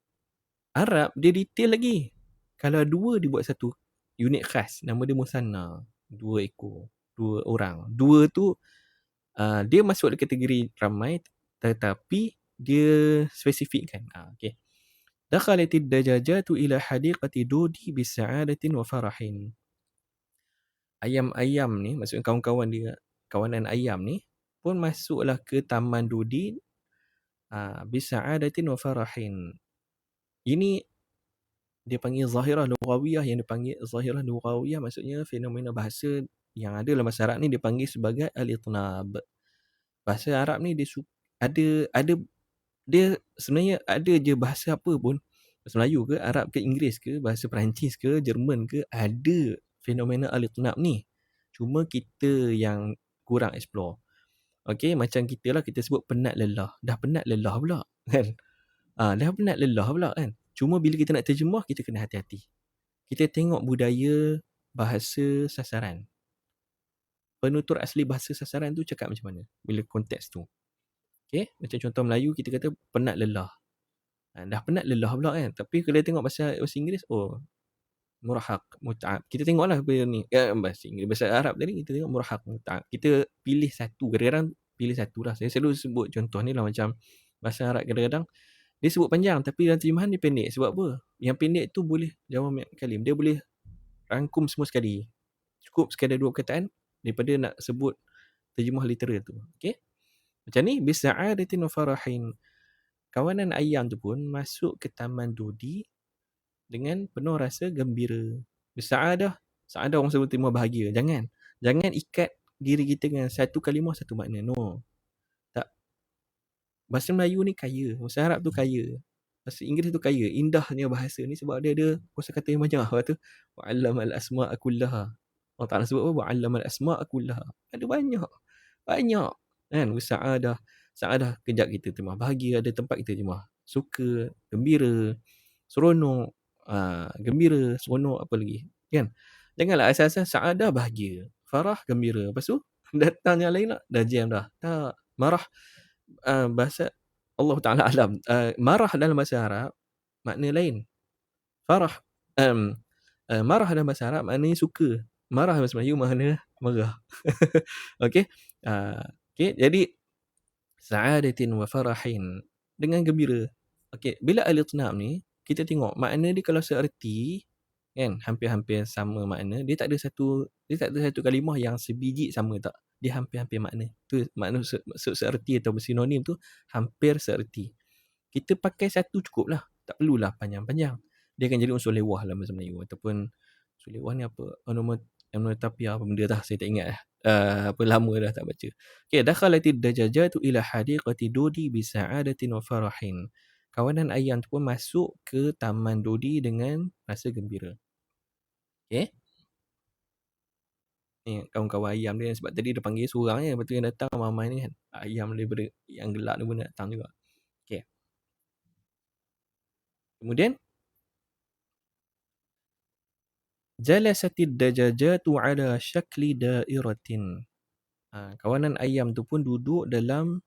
Arab dia detail lagi. Kalau 2 dibuat satu unit khas, nama dia musanna, 2 ekor, 2 orang. 2 tu dia masuk dalam kategori ramai, tetapi dia spesifikkan. Okey. Dakhalatid dajajatu ila hadiqati Dodi bisa'adatin wa farahin. Ayam-ayam ni, maksudnya kawan-kawan dia, kawanan ayam ni pun masuklah ke taman Dodi bisa'adatin wa farahin. Ini dia panggil zahirah lughawiyah. Yang dipanggil zahirah lughawiyah maksudnya fenomena bahasa yang ada dalam bahasa Arab ni dipanggil sebagai al-itnab. Bahasa Arab ni dia ada dia sebenarnya ada je bahasa apa pun, bahasa Melayu ke, Arab ke, Inggeris ke, bahasa Perancis ke, Jerman ke, ada fenomena al-itnab ni. Cuma kita yang kurang explore. Okey, macam kita lah, kita sebut penat lelah. Dah penat lelah pula kan. Dah penat lelah pula kan. Cuma bila kita nak terjemah, kita kena hati-hati. Kita tengok budaya bahasa sasaran. Penutur asli bahasa sasaran tu cakap macam mana bila konteks tu. Okay, macam contoh Melayu kita kata penat lelah. Dah penat lelah pula kan. Tapi kalau tengok bahasa Inggeris, murahak, mut'ab. Kita tengoklah apa ni. Bahasa Inggeris, bahasa Arab tadi kita tengok murahak, mut'ab. Kita pilih satu. Kadang-kadang pilih satu lah. Saya selalu sebut contoh ni lah macam bahasa Arab kadang-kadang dia sebut panjang tapi dalam terjemahan dia pendek. Sebab apa? Yang pendek tu boleh jawab kalim. Dia boleh rangkum semua sekali. Cukup sekadar 2 perkataan daripada nak sebut terjemah literal tu. Okay? Macam ni, bisa'adatin wa farahin. Kawanan ayam tu pun masuk ke taman dudi dengan penuh rasa gembira. Bersaadah, saadah orang sebut terima bahagia. Jangan ikat diri kita dengan satu kalimah satu makna. No. Tak. Bahasa Melayu ni kaya, bahasa Arab tu kaya. Bahasa Inggeris tu kaya. Indahnya bahasa ni sebab dia ada kosakata yang banyak. Lepas tu, wa'allamal asma'a kullaha. Allah Ta'ala sebut apa? Wa'allamal asma'a kullaha. Ada banyak. Banyak. Kan? Bersaadah. Saadah kejap kita terima bahagia. Ada tempat kita terima suka, gembira, seronok, gembira, seronok, apa lagi, kan? Janganlah asal-asal saadah bahagia, farah gembira, lepas tu datang yang lain lah, dah jam dah. Tak, marah, bahasa Allah Ta'ala alam, marah dalam bahasa Arab makna lain. Farah, marah dalam bahasa Arab maknanya suka, marah dalam bahasa Melayu makna marah. Okey, okay, jadi sa'adatin wa farahin, dengan gembira. Okey, bila al-itnab ni kita tengok makna dia kalau seerti kan, hampir-hampir sama makna, dia tak ada satu kalimah yang sebiji sama, tak. Dia hampir-hampir makna. Tu makna seerti atau bersinonim tu hampir seerti. Kita pakai satu cukup lah. Tak perlulah panjang-panjang. Dia akan jadi unsur lewah dalam bahasa Melayu. Ataupun unsur lewah ni apa? Onomatopoeia apa benda dah. Saya tak ingat lah. Apa lama dah tak baca. Okay. Dakhalatid dajajatu ila hadiqati dudi bisa'adatin wa farahin. Kawanan ayam tu pun masuk ke taman dudi dengan rasa gembira. Okay. Ni kawan-kawan ayam dia, sebab tadi dia panggil seorang je. Lepas tu yang datang mamai ni kan. Ayam daripada yang gelap ni pun datang juga. Okay. Kemudian jalasatid dajajatu ala syakli dairatin. Kawanan ayam tu pun duduk dalam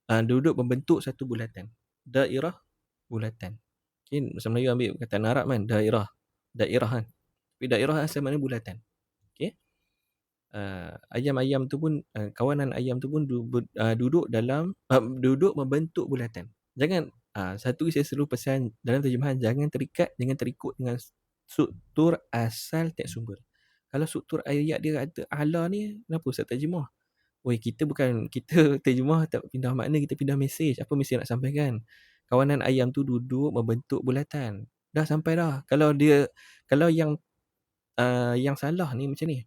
duduk membentuk satu bulatan. Dairah, bulatan. Okay, bahasa Melayu ambil perkataan Arab kan, dairah. Dairah kan. Tapi dairah asal makna bulatan. Okay. Ayam-ayam tu pun, kawanan ayam tu pun duduk dalam, duduk membentuk bulatan. Jangan, satu saya selalu pesan dalam terjemahan, jangan terikut dengan struktur asal teks sumber. Kalau struktur ayat dia kata ala ni, kenapa Ustaz terjemah? Kita terjemah tak pindah makna, kita pindah mesej. Apa mesej nak sampaikan? Kawanan ayam tu duduk membentuk bulatan. Dah sampai dah. Kalau yang salah ni macam ni.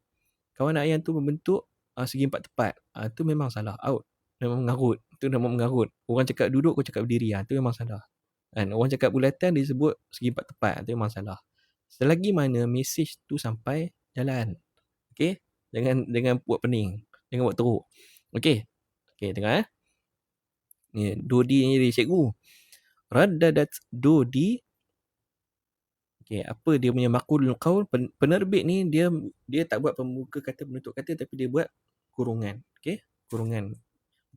Kawanan ayam tu membentuk segi empat tepat. Tu memang salah. Out. Memang mengarut. Tu memang mengarut. Orang cakap duduk, kau cakap berdiri. Tu memang salah. Kan? Orang cakap bulatan, dia sebut segi empat tepat. Tu memang salah. Selagi mana mesej tu sampai, jalan. Okay? Jangan buat pening. Jangan buat teruk. Okay? Okay, tengok ni, Dodi ni jadi cikgu. Raddadat Dodi. Okay, apa dia punya maqulul qaul? Penerbit ni, dia tak buat pembuka kata, penutup kata, tapi dia buat kurungan. Okay? Kurungan.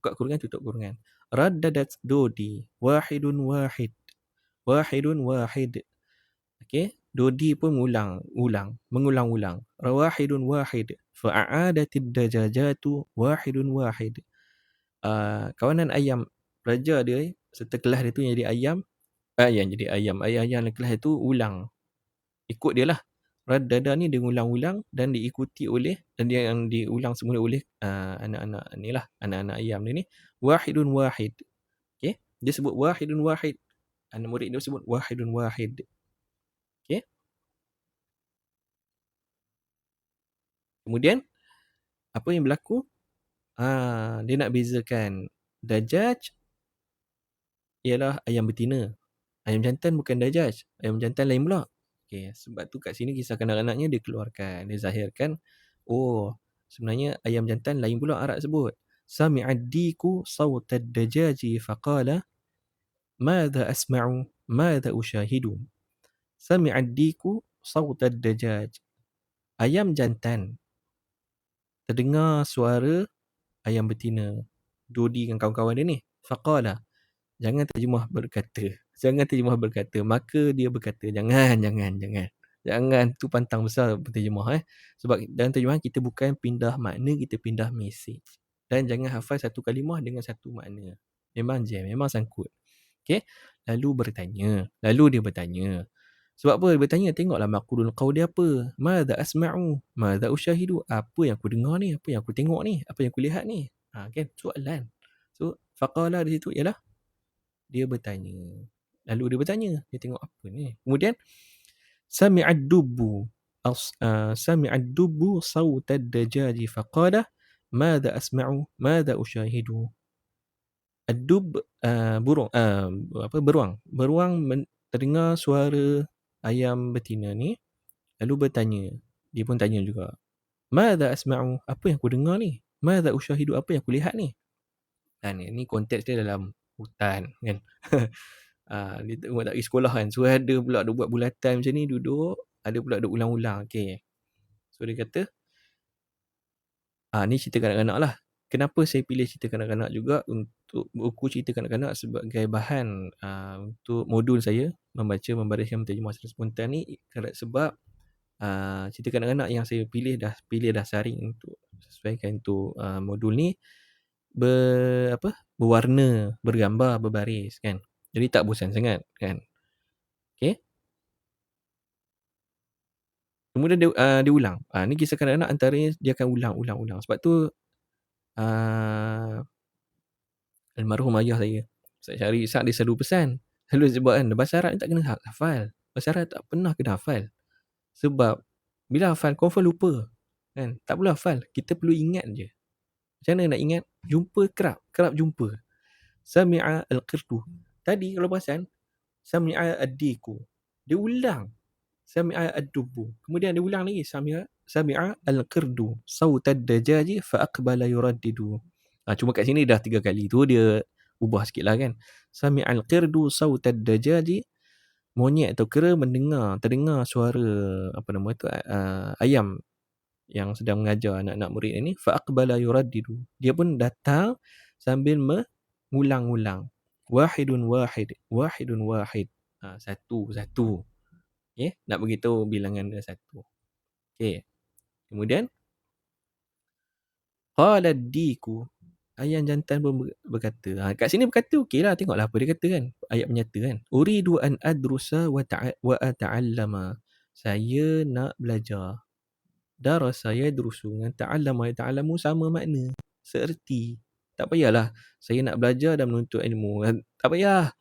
Buka kurungan, tutup kurungan. Raddadat Dodi. Wahidun wahid. Wahidun wahid. Okay? Dodi pun mengulang-ulang. Wahidun wahid. Fa'adatid dajajatu wahidun wahid. Kawanan ayam pelajar dia serta kelas dia tu yang jadi ayam, ayam kelas dia tu ulang, ikut dia lah. Raddada ni dia ulang-ulang dan diikuti oleh, dan dia yang diulang semula oleh anak-anak ni lah, anak-anak ayam dia ni. Wahidun wahid. Okay? Dia sebut wahidun wahid. Anak murid dia sebut wahidun wahid. Okay? Kemudian apa yang berlaku? Dia nak bezakan dajaj ialah ayam betina. Ayam jantan bukan dajaj. Ayam jantan lain pula. Okay, sebab tu kat sini kisah kanak-kanaknya dia keluarkan. Dia zahirkan, sebenarnya ayam jantan lain pula Arab sebut. Sami'ad diku sawtad dajaji faqala madha asma'u madha ushahidu. Sami'ad diku sawtad dajaj. ayam jantan terdengar suara ayam betina, Dodi dengan kawan-kawan dia ni. Faqala, jangan terjemah berkata. Jangan terjemah berkata. Maka dia berkata, jangan. Jangan, tu pantang besar penterjemah. Sebab dalam terjemahan kita bukan pindah makna, kita pindah mesej. Dan jangan hafal satu kalimah dengan satu makna. Memang jam, memang sangkut. Okay? Lalu dia bertanya. Sebab apa dia bertanya? Tengoklah maqulul qaul dia apa. Madza asma'u? Madza usyahidu? Apa yang aku dengar ni? Apa yang aku tengok ni? Apa yang aku lihat ni? Kan? Soalan. So, faqala di situ ialah dia bertanya. Lalu dia bertanya. Dia tengok apa ni? Kemudian, sami'ad dubbu. Sami'ad dubbu sawtad dajaji faqala madza asma'u? Madza usyahidu? Ad-dub burung beruang terdengar suara ayam betina ni lalu bertanya. Dia pun tanya juga. Madza asma'u? Apa yang aku dengar ni? Madza usyahidu? Apa yang aku lihat ni? Ni konteks dia dalam hutan kan. Dia tengok tak pergi sekolah kan. So ada pula dia buat bulatan macam ni duduk, ada pula duk ulang-ulang. Okay. So dia kata, ni cerita kanak-kanak lah. Kenapa saya pilih cerita kanak-kanak juga untuk buku cerita kanak-kanak sebagai bahan untuk modul saya membaca, membariskan, menterjemah secara spontan ni sebab cerita kanak-kanak yang saya pilih dah saring untuk sesuaikan untuk modul ni berwarna, bergambar, berbaris kan. Jadi tak bosan sangat kan. Okay. Kemudian dia ulang. Ni kisah kanak-kanak antaranya dia akan ulang. Sebab tu almarhum ayah saya, Ustaz Syarif Ishak, dia selalu pesan. Selalu sebut kan, bahasa Arab ni tak kena hafal. Bahasa Arab tak pernah kena hafal. Sebab bila hafal, confirm lupa. Kan? Tak perlu hafal. Kita perlu ingat je. Macam mana nak ingat? Jumpa kerap jumpa. Sami'a al-qirdu. Tadi kalau perasan, Sami'a ad-diku. Dia ulang. Sami'a ad-dubu. Kemudian dia ulang lagi. Sami'a al-qirdu. Sawtad dajaji fa'aqbala yuraddidu. Cuma kat sini dah 3 kali. Tu dia ubah sikit lah kan. Sami'a al-qirdu sawtad dajaji. Monyet atau kera terdengar suara ayam yang sedang mengajar anak-anak murid ini. Fa'aqbala yuraddidu. Dia pun datang sambil mengulang-ulang. Wahidun wahid. Satu. Okay? Nak beritahu bilangan dia satu. Okay. Kemudian, qala ad-diku. Ayam jantan pun berkata. Kat sini berkata okey lah. Tengoklah apa dia kata kan. Ayat penyata kan. Uridu an adrusa wa ata'allama. Saya nak belajar. Darasa yadrusu dengan ta'allama ta'allamu sama makna. Seerti. Tak payahlah saya nak belajar dan menuntut ilmu. Tak payah.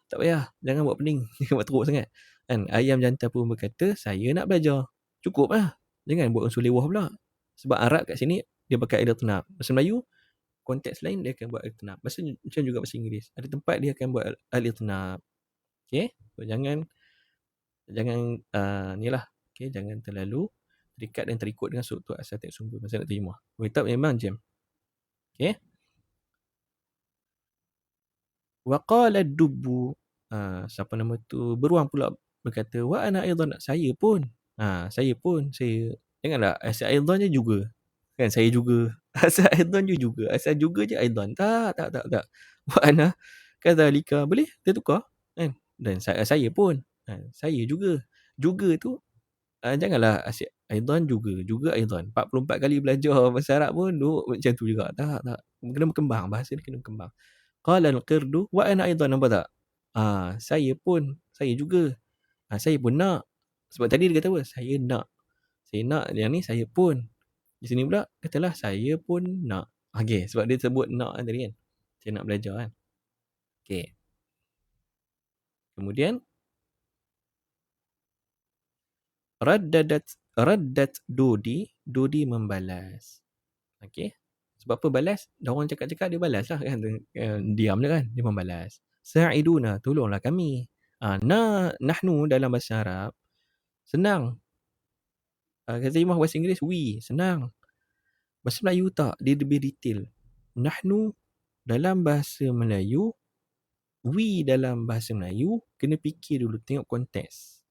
Jangan buat pening. Jangan buat teruk sangat. Kan? Ayam jantan pun berkata, saya nak belajar. Cukup lah. Jangan buat unsur lewah pula. Sebab Arab kat sini, dia pakai al-irtinab. Bahasa Melayu, konteks lain dia akan buat al-irtinab. Macam juga bahasa Inggeris. Ada tempat dia akan buat al-irtinab. Okay? So, jangan ni lah. Okay? Jangan terlalu terikat dan terikut dengan struktur asal teks sumber masa nak terjemah. Kitab memang jam. Okay? Wa qala ad-dubbu. Siapa nama tu? Beruang pula berkata, wa ana aidan. Saya pun. Saya. Janganlah asal aidan je juga. Kan saya juga. Asal aidan je juga. Asal juga je aidan. Tak. Wa ana kadzalika. Boleh? Dia tukar. Kan? Dan saya pun. Saya juga. Juga tu janganlah asyik aidan juga aidan. 44 kali belajar bahasa Arab pun duk macam tu juga. Tak. Kena berkembang. Bahasa ni kena berkembang. Qala al-qirdu wa ana aidan. Nampak tak? Saya pun. Saya juga. Saya pun nak. Sebab tadi dia kata apa? Saya nak. Yang ni saya pun. Di sini pula katalah saya pun nak. Okay. Sebab dia sebut nak tadi kan. Saya nak belajar kan. Okay. Kemudian raddat Dodi membalas. Okey. Sebab apa balas? Dah orang cakap-cakap dia balas lah kan. Diam je kan. Dia membalas. Sa'iduna, tolonglah kami. Nahnu dalam bahasa Arab senang. Terjemah bahasa Inggeris we, senang. Bahasa Melayu tak, dia lebih detail. Nahnu dalam bahasa Melayu, we dalam bahasa Melayu kena fikir dulu, tengok konteks.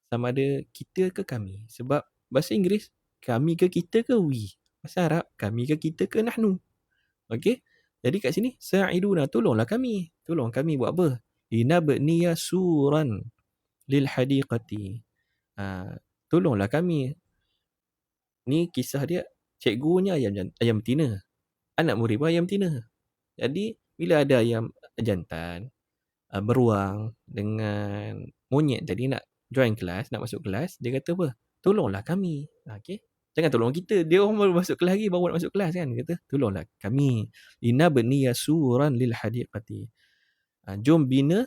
sama ada kita ke kami. Sebab bahasa Inggeris, kami ke kita ke we. Bahasa Arab, kami ke kita ke nahnu. Okey? Jadi kat sini, sa'iduna, tolonglah kami. Tolong kami buat apa? Linabniya suran lil hadiqati. Tolonglah kami. Ni kisah dia, cikgunya ayam betina. Anak murid pun ayam betina. Jadi, bila ada ayam jantan, beruang dengan monyet tadi nak join kelas, nak masuk kelas, dia kata apa? Tolonglah kami. Okey. Jangan tolong kita. Dia orang baru masuk kelas lagi, baru nak masuk kelas kan. Dia kata, tolonglah kami. Linabniya suran lil hadiqati. Jom bina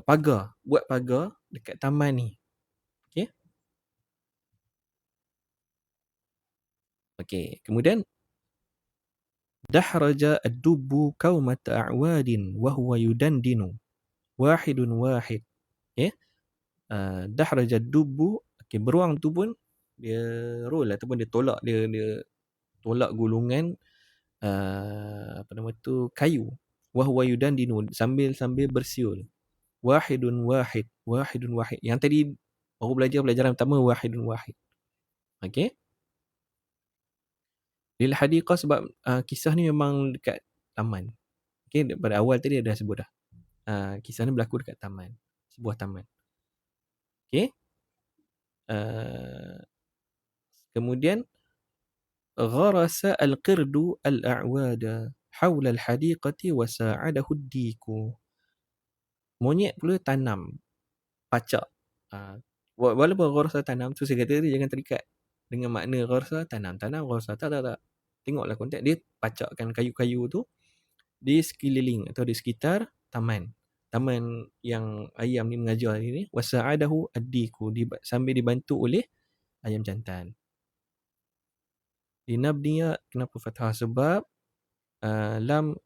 pagar. Buat pagar dekat taman ni. Okey. Okey. Kemudian, dahraja ad-dubbu qaumata a'wadin wa huwa yudandinu. Wahidun wahid. Okey. Dahraja ad-dubbu. Okey, beruang tu pun dia roll ataupun dia tolak tolak gulungan apa nama tu, kayu. Wahwa yudandinu, sambil bersiul. Wahidun wahid. Yang tadi baru belajar pelajaran pertama, wahidun wahid. Okey. Lil hadiqah sebab kisah ni memang dekat taman. Okey, pada awal tadi dah sebut dah. Kisah ni berlaku dekat taman. Sebuah taman. Okey. Kemudian gharasa al-qirdu al-a'wada hawla al-hadiqati wa sa'adahu ad-diku. Monyet pula tanam pacak. Walaupun gharasa tanam, tu saya kata dia jangan terikat dengan makna gharasa tanam, gharasa tak. Tengoklah konteks, dia pacakkan kayu-kayu tu di sekeliling atau di sekitar taman. Taman yang ayam ni mengajar ni, wa sa'adahu ad-diku, sambil dibantu oleh ayam jantan. Linabniya, kenapa fathah? Sebab lam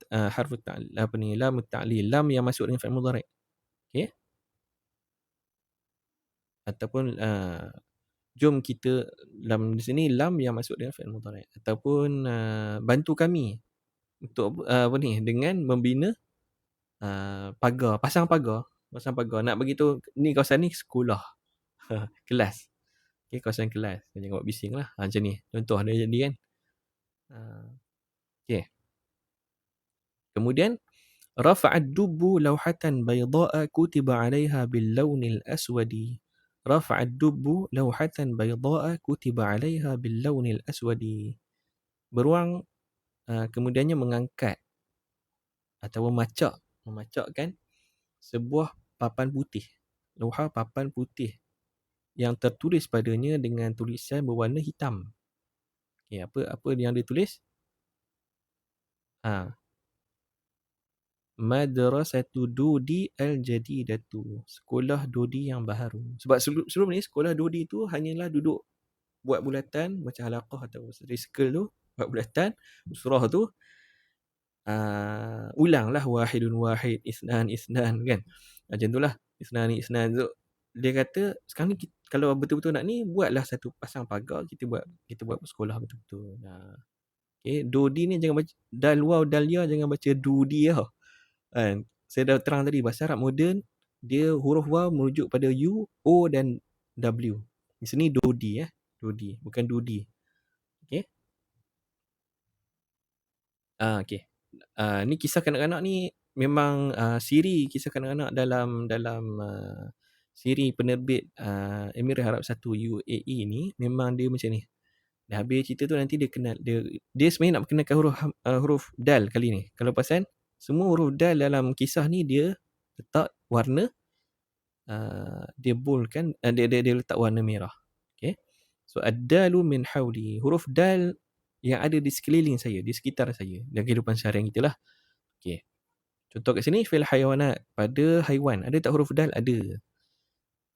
harfu ta'lil, lam ta'lil, lam yang masuk dengan fi'il mudhari'. Okey. Ataupun jom kita, lam di sini lam yang masuk dengan fi'il mudhari'. Ataupun bantu kami untuk dengan membina pagar, pasang pagar. Nak begitu, ni kawasan ni sekolah. Kelas. Okey, kawasan kelas. Jangan buat bising lah. Macam ni. Contoh dia jadi kan. Okey. Kemudian, rafa'ad dubbu lawhatan bayda'a kutiba 'alaiha bil launil aswadi. Rafa'ad dubbu lawhatan bayda'a kutiba 'alaiha bil launil aswadi. Beruang kemudiannya mengangkat atau memacakkan sebuah papan putih. Lauha, papan putih yang tertulis padanya dengan tulisan berwarna hitam. Okay, apa yang ditulis? Madrasatu Dodi al-Jadidatu. Sekolah Dodi yang baharu. Sebab sebelum ni sekolah Dodi tu hanyalah duduk buat bulatan macam halaqah atau circle tu, buat bulatan, surah tu ulanglah wahidun wahid, isnan kan. Macam itulah, isnan tu. Dia kata sekarang ni kalau betul-betul nak ni, buatlah satu pasang pagar, kita buat sekolah betul-betul. Okay, Dodi ni jangan baca dal waw dal ya, jangan baca Dudi lah. Saya dah terang tadi, bahasa Arab moden dia huruf waw merujuk pada U, O dan W. Di sini Dodi Dodi, bukan Dudi. Okey. Okey. Ni kisah kanak-kanak ni memang siri kisah kanak-kanak dalam siri penerbit Emirat Arab Satu UAE ni memang dia macam ni. Dah habis cerita tu nanti dia sebenarnya nak perkenalkan huruf dal kali ni. Kalau pasal semua huruf dal dalam kisah ni dia letak warna dia boldkan, dia letak warna merah. Okay. So ad-dalu min hawli, huruf dal yang ada di sekeliling saya, di sekitar saya, dalam kehidupan seharian kita lah. Okay. Contoh kat sini, fil hayawanat, pada haiwan. Ada tak huruf dal? Ada.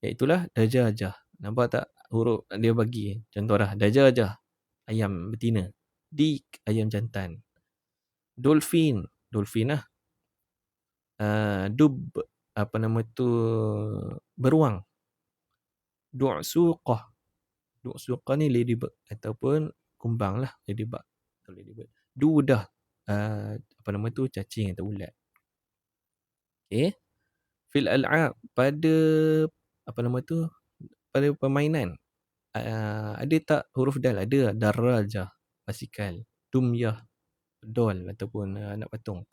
Iaitulah dajajah. Nampak tak huruf dia bagi? Contoh dah, dajajah, ayam betina. Dik, ayam jantan. Dolphin lah. Dub, apa nama tu, beruang. Du'suqah ni ladybird ataupun kumbang lah, ladybug atau ladybird. Dudah, apa nama tu, cacing atau ulat. Okay. Fil al'ab, pada apa nama tu, pada permainan, ada tak huruf dal? Ada, darajah, basikal, dumyah, doll ataupun anak patung.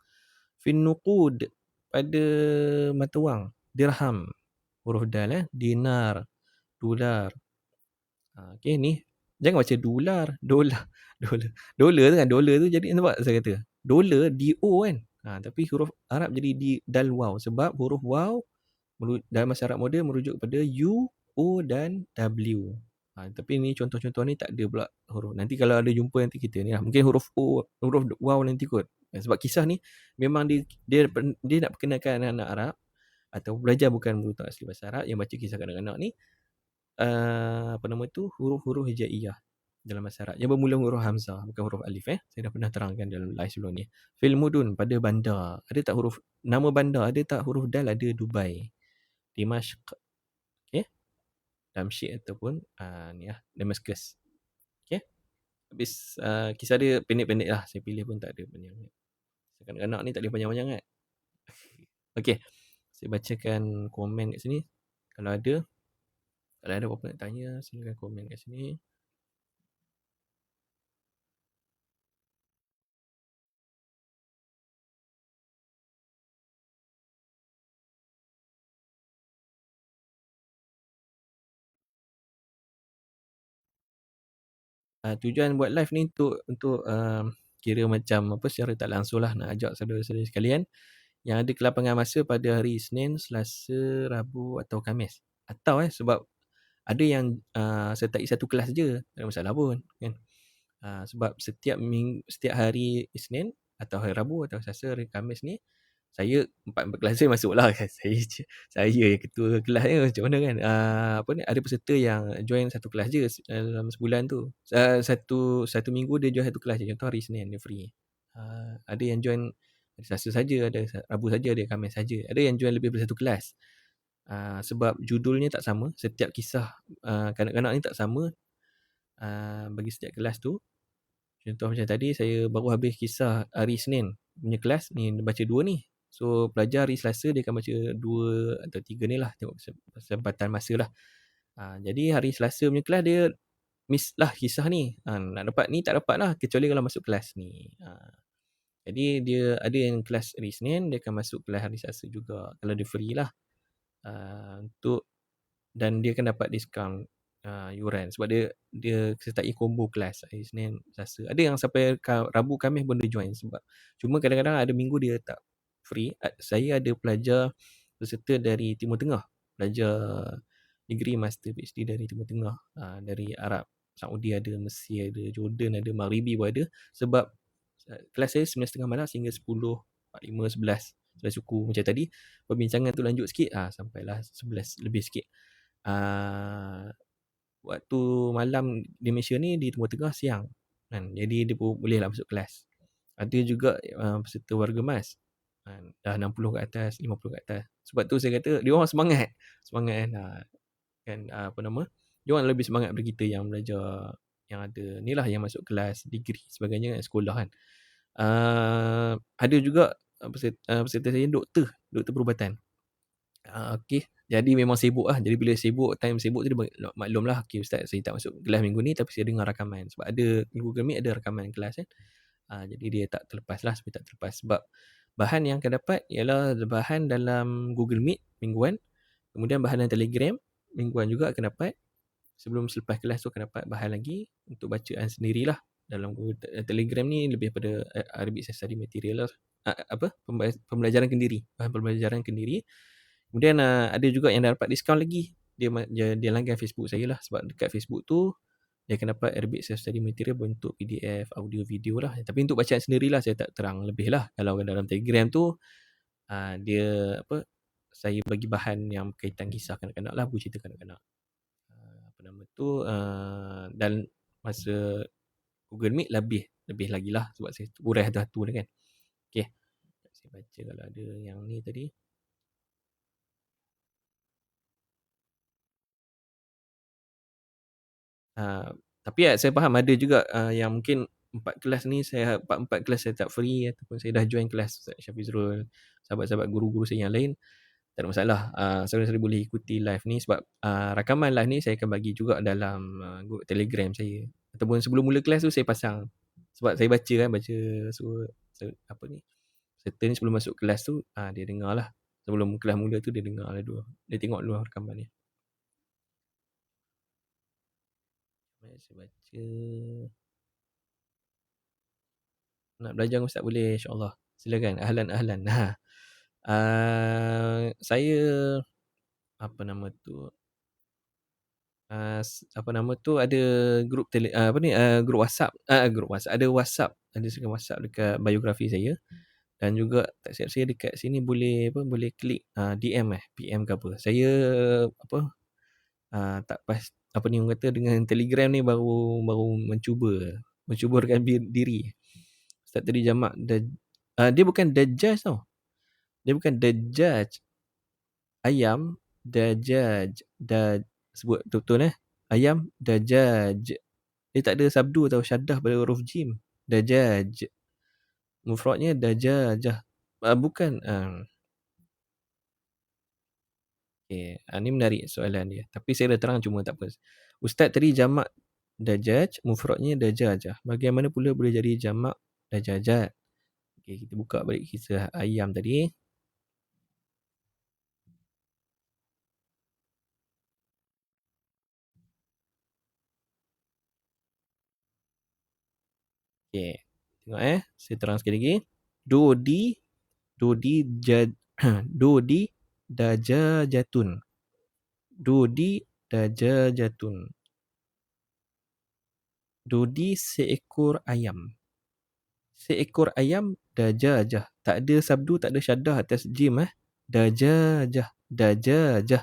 Fin nuqud, pada mata wang, dirham, huruf dal dinar, dolar. Okey ni, jangan baca dular, dolar, dolar. Dolar tu jadi nampak saya kata. Dolar D-O kan. Tapi huruf Arab jadi dal waw sebab huruf waw dalam bahasa Arab moden merujuk kepada U, O dan W. Tapi ni contoh-contoh ni tak ada pula huruf. Nanti kalau ada jumpa nanti kita ni lah. Mungkin huruf O, huruf waw nanti kot. Sebab kisah ni memang dia nak perkenalkan anak-anak Arab atau belajar bukan berhutang asli bahasa Arab yang baca kisah kanak-kanak ni, apa nama tu, huruf-huruf hijaiyah dalam bahasa Arab yang bermula huruf hamzah bukan huruf alif. Saya dah pernah terangkan dalam live sebelum ni. Fil mudun, pada bandar, ada tak huruf nama bandar, ada tak huruf dal? Ada, Dubai, Dimashq, okey, Damsyik ataupun ni lah, Damascus. Okey, habis kisah dia pendek-pendek lah, saya pilih pun tak ada panjang. Kanak-kanak ni tak boleh panjang-panjang kan. Okey, saya bacakan komen kat sini kalau ada. Kalau ada apa-apa nak tanya, silakan komen kat sini. Tujuan buat live ni untuk kira macam apa, secara tak langsung lah nak ajak saudara-saudara sekalian yang ada kelapangan masa pada hari Isnin, Selasa, Rabu atau Khamis. Atau sebab ada yang sertai satu kelas je, tak ada masalah pun kan. Sebab setiap hari Isnin atau hari Rabu atau Selasa, hari Khamis ni saya empat kelas saya masuk lah kan. Saya yang ketua kelas ni macam mana kan. Apa ni, ada peserta yang join satu kelas je dalam sebulan tu. Satu minggu dia join satu kelas je. Contoh hari Isnin dia free. Ada yang join hari Selasa saja, ada Rabu saja, ada Khamis saja. Ada yang join lebih daripada satu kelas. Sebab judulnya tak sama, setiap kisah kanak-kanak ni tak sama bagi setiap kelas tu. Contoh macam tadi saya baru habis kisah hari Isnin punya kelas ni, baca 2 ni. So pelajar hari Selasa dia akan baca 2 atau 3 ni lah, tengok kesempatan masa lah. Jadi hari Selasa punya kelas dia miss lah kisah ni. Nak dapat ni tak dapat lah kecuali kalau masuk kelas ni. Jadi dia ada yang kelas hari Isnin, dia akan masuk kelas hari Selasa juga kalau dia free lah. Untuk dan dia akan dapat diskaun yuran sebab dia sertai combo kelas hari Isnin, Selasa. Ada yang sampai Rabu, Khamis pun dia join sebab cuma kadang-kadang ada minggu dia tak free. Saya ada pelajar peserta dari Timur Tengah, pelajar degree master PhD dari Timur Tengah, dari Arab Saudi ada, Mesir ada, Jordan ada, Maghribi pun ada. Sebab kelas saya 9.30 malam sehingga 10.45, 11 sudah suku. Macam tadi perbincangan tu lanjut sikit, sampailah 11 lebih sikit. Waktu malam di Malaysia ni, di Timur Tengah siang kan. Jadi dia boleh lah masuk kelas. Ada juga peserta warga mas dah 60 ke atas, 50 ke atas. Sebab tu saya kata dia orang semangat kan, apa nama, dia orang lebih semangat daripada kita yang belajar, yang ada ni lah, yang masuk kelas degree sebagainya kat sekolah kan. Ada juga peserta saya doktor perubatan. Okey, jadi memang sibuk lah. Jadi bila sibuk, time sibuk tu dia maklum lah, okay ustaz saya tak masuk kelas minggu ni tapi saya dengar rakaman. Sebab ada Google Meet ada rakaman kelas kan. Jadi dia tak terlepas lah, sampai tak terlepas. Sebab bahan yang akan dapat ialah bahan dalam Google Meet mingguan. Kemudian bahan dalam Telegram mingguan juga akan dapat. Selepas kelas tu akan dapat bahan lagi untuk bacaan sendirilah. Dalam Telegram ni lebih pada Arabic Study Material lah. Pembelajaran kendiri. Bahan pembelajaran kendiri. Kemudian ada juga yang dapat diskaun lagi. Dia langgan Facebook saya lah. Sebab dekat Facebook tu dia akan dapat Arabic Self-Study Material bentuk PDF, audio, video lah. Tapi untuk bacaan sendirilah saya tak terang lebih lah. Kalau dalam Telegram tu dia saya bagi bahan yang berkaitan kisah kanak-kanak lah, buku cerita kanak-kanak. Apa nama tu, dan masa Google Meet lebih lagi lah sebab saya urai satu-satu ni kan. Okay, saya baca kalau ada yang ni tadi. Tapi saya faham ada juga yang mungkin 4 kelas ni saya 4 kelas saya tak free ataupun saya dah join kelas Ustaz Syafizrul, sahabat-sahabat guru-guru saya yang lain Tak ada masalah. Saudara-saudara boleh ikuti live ni sebab rakaman live ni saya akan bagi juga dalam grup Telegram saya. Ataupun sebelum mula kelas tu saya pasang. Sebab saya baca apa ni, serta ni sebelum masuk kelas tu dia dengar lah. Sebelum kelas mula tu dia dengar lah dulu. Dia tengok dulu rakaman ni. Baik, saya baca. Nak belajar dengan Ustaz boleh, insyaAllah. Silakan. Ahlan. Saya apa nama tu? Ada grup grup WhatsApp, ada WhatsApp, ada server WhatsApp dekat biografi saya. Dan juga tak silap saya dekat sini boleh klik DM PM ke apa. Saya tak pas orang kata dengan Telegram ni baru mencuburkan diri. Ustaz tadi jamak dia bukan Dajjaj tau. Dia bukan Dajjaj. Ayam Dajjaj. Sebut betul Ayam Dajjaj. Dia tak ada sabdu atau syaddah pada huruf jim. Dajjaj. Mufradnya dajajah. Bukan. Okay. Ni menarik soalan dia. Tapi saya dah terang cuma tak apa. Ustaz tadi jamak dajaj, mufradnya dajajah. Bagaimana pula boleh jadi jamak dajajat? Okay, kita buka balik kisah ayam tadi. Okay. Tengok saya terang sekali lagi. Dodi dajajatun. Dodi dajajatun. Dodi seekor ayam. Seekor ayam dajajah. Tak ada sabdu, tak ada syaddah atas jim Dajajah. Dajajah.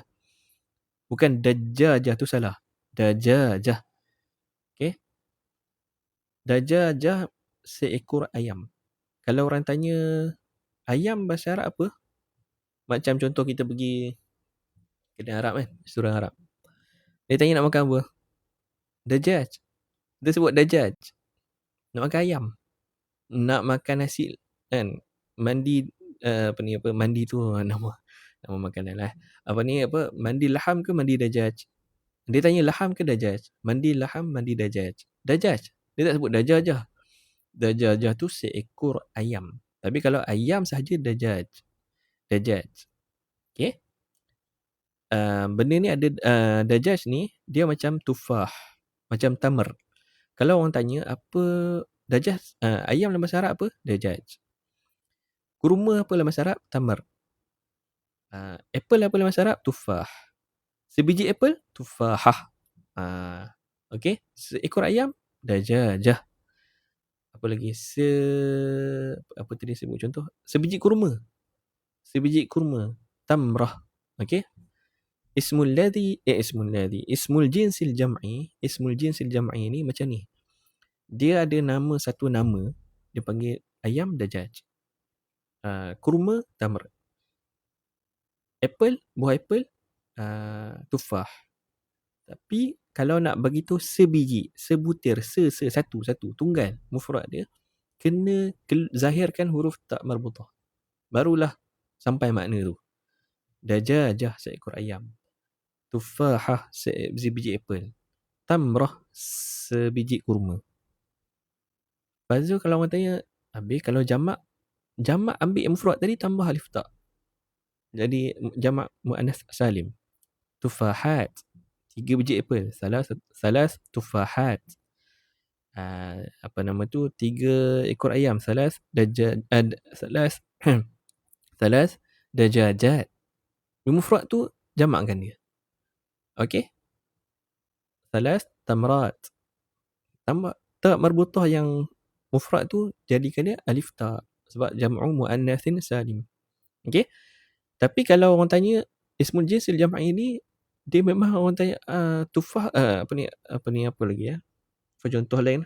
Bukan dajajah tu salah. Dajajah. Okay. Dajajah seekor ayam. Kalau orang tanya ayam bahasa Arab apa? Macam contoh kita pergi kedai Arab restoran Arab. Dia tanya nak makan apa? Dajaj. Dia sebut dajaj. Nak makan ayam. Nak makan nasi kan. Mandi mandi tu nama makanan lah. Mandi laham ke mandi dajaj? Dia tanya laham ke dajaj? Mandi laham, mandi dajaj. Dajaj. Dia tak sebut dajajah. Dajajah tu seekor ayam. Tapi kalau ayam sahaja dajaj. Dajaj. Okay. Benda ni ada dajaj ni dia macam tufah, macam tamar. Kalau orang tanya apa dajaj, ayam dalam bahasa Arab apa? Dajaj. Kurma apa dalam bahasa Arab? Tamar. Apple apa dalam bahasa Arab? Tufah. Sebiji apple? Tufahah. Okay. Seekor ayam? Dajajah. Apa lagi? Apa tadi sebut contoh? Sebiji kurma. Sebiji kurma. Tamrah. Okay. Ismul jinsil jam'i ni macam ni. Dia ada satu nama. Dia panggil ayam dajaj. Kurma tamr. Apple, buah apple, tufah. Tapi kalau nak bagi tu sebiji, sebutir, satu, tunggal, mufrad dia, kena zahirkan huruf tak marbutah. Barulah sampai makna tu. Dajajah seekor ayam. Tufahah sebiji apple. Tamrah sebiji kurma. Lepas tu kalau orang tanya, habis kalau jamak ambil mufrad tadi tambah alif ta. Jadi jamak muannas salim. Tufahat. 3 biji apple. Salas tufahat. 3 ekor ayam. Salas dajajat. Mufrad tu jamakkan dia. Okey. Salas tamrat. Tambah ta marbutah yang mufrad tu jadikan dia alif ta sebab jam'u muannatsin salim. Okey. Tapi kalau orang tanya ismul jinsil jam'i ni dia memang orang tanya tufah apa lagi ya? Contoh lain.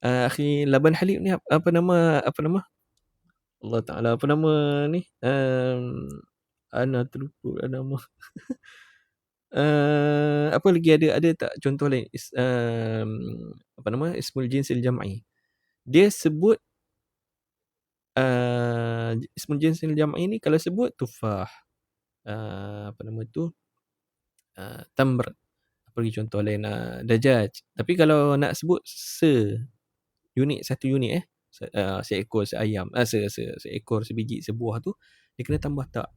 Akhi Laban Halim ni apa nama? Allah Taala apa nama ni? Ana terlupa nama. Apa lagi ada tak contoh lain? Ismul jinsil jam'i. Dia sebut ismul jinsil jam'i ni kalau sebut tufah. apa nama tu, tamr. Bagi contoh lain, dajaj. Tapi kalau nak sebut satu unit seekor, seayam, seekor, sebiji, sebuah tu, dia kena tambah tak.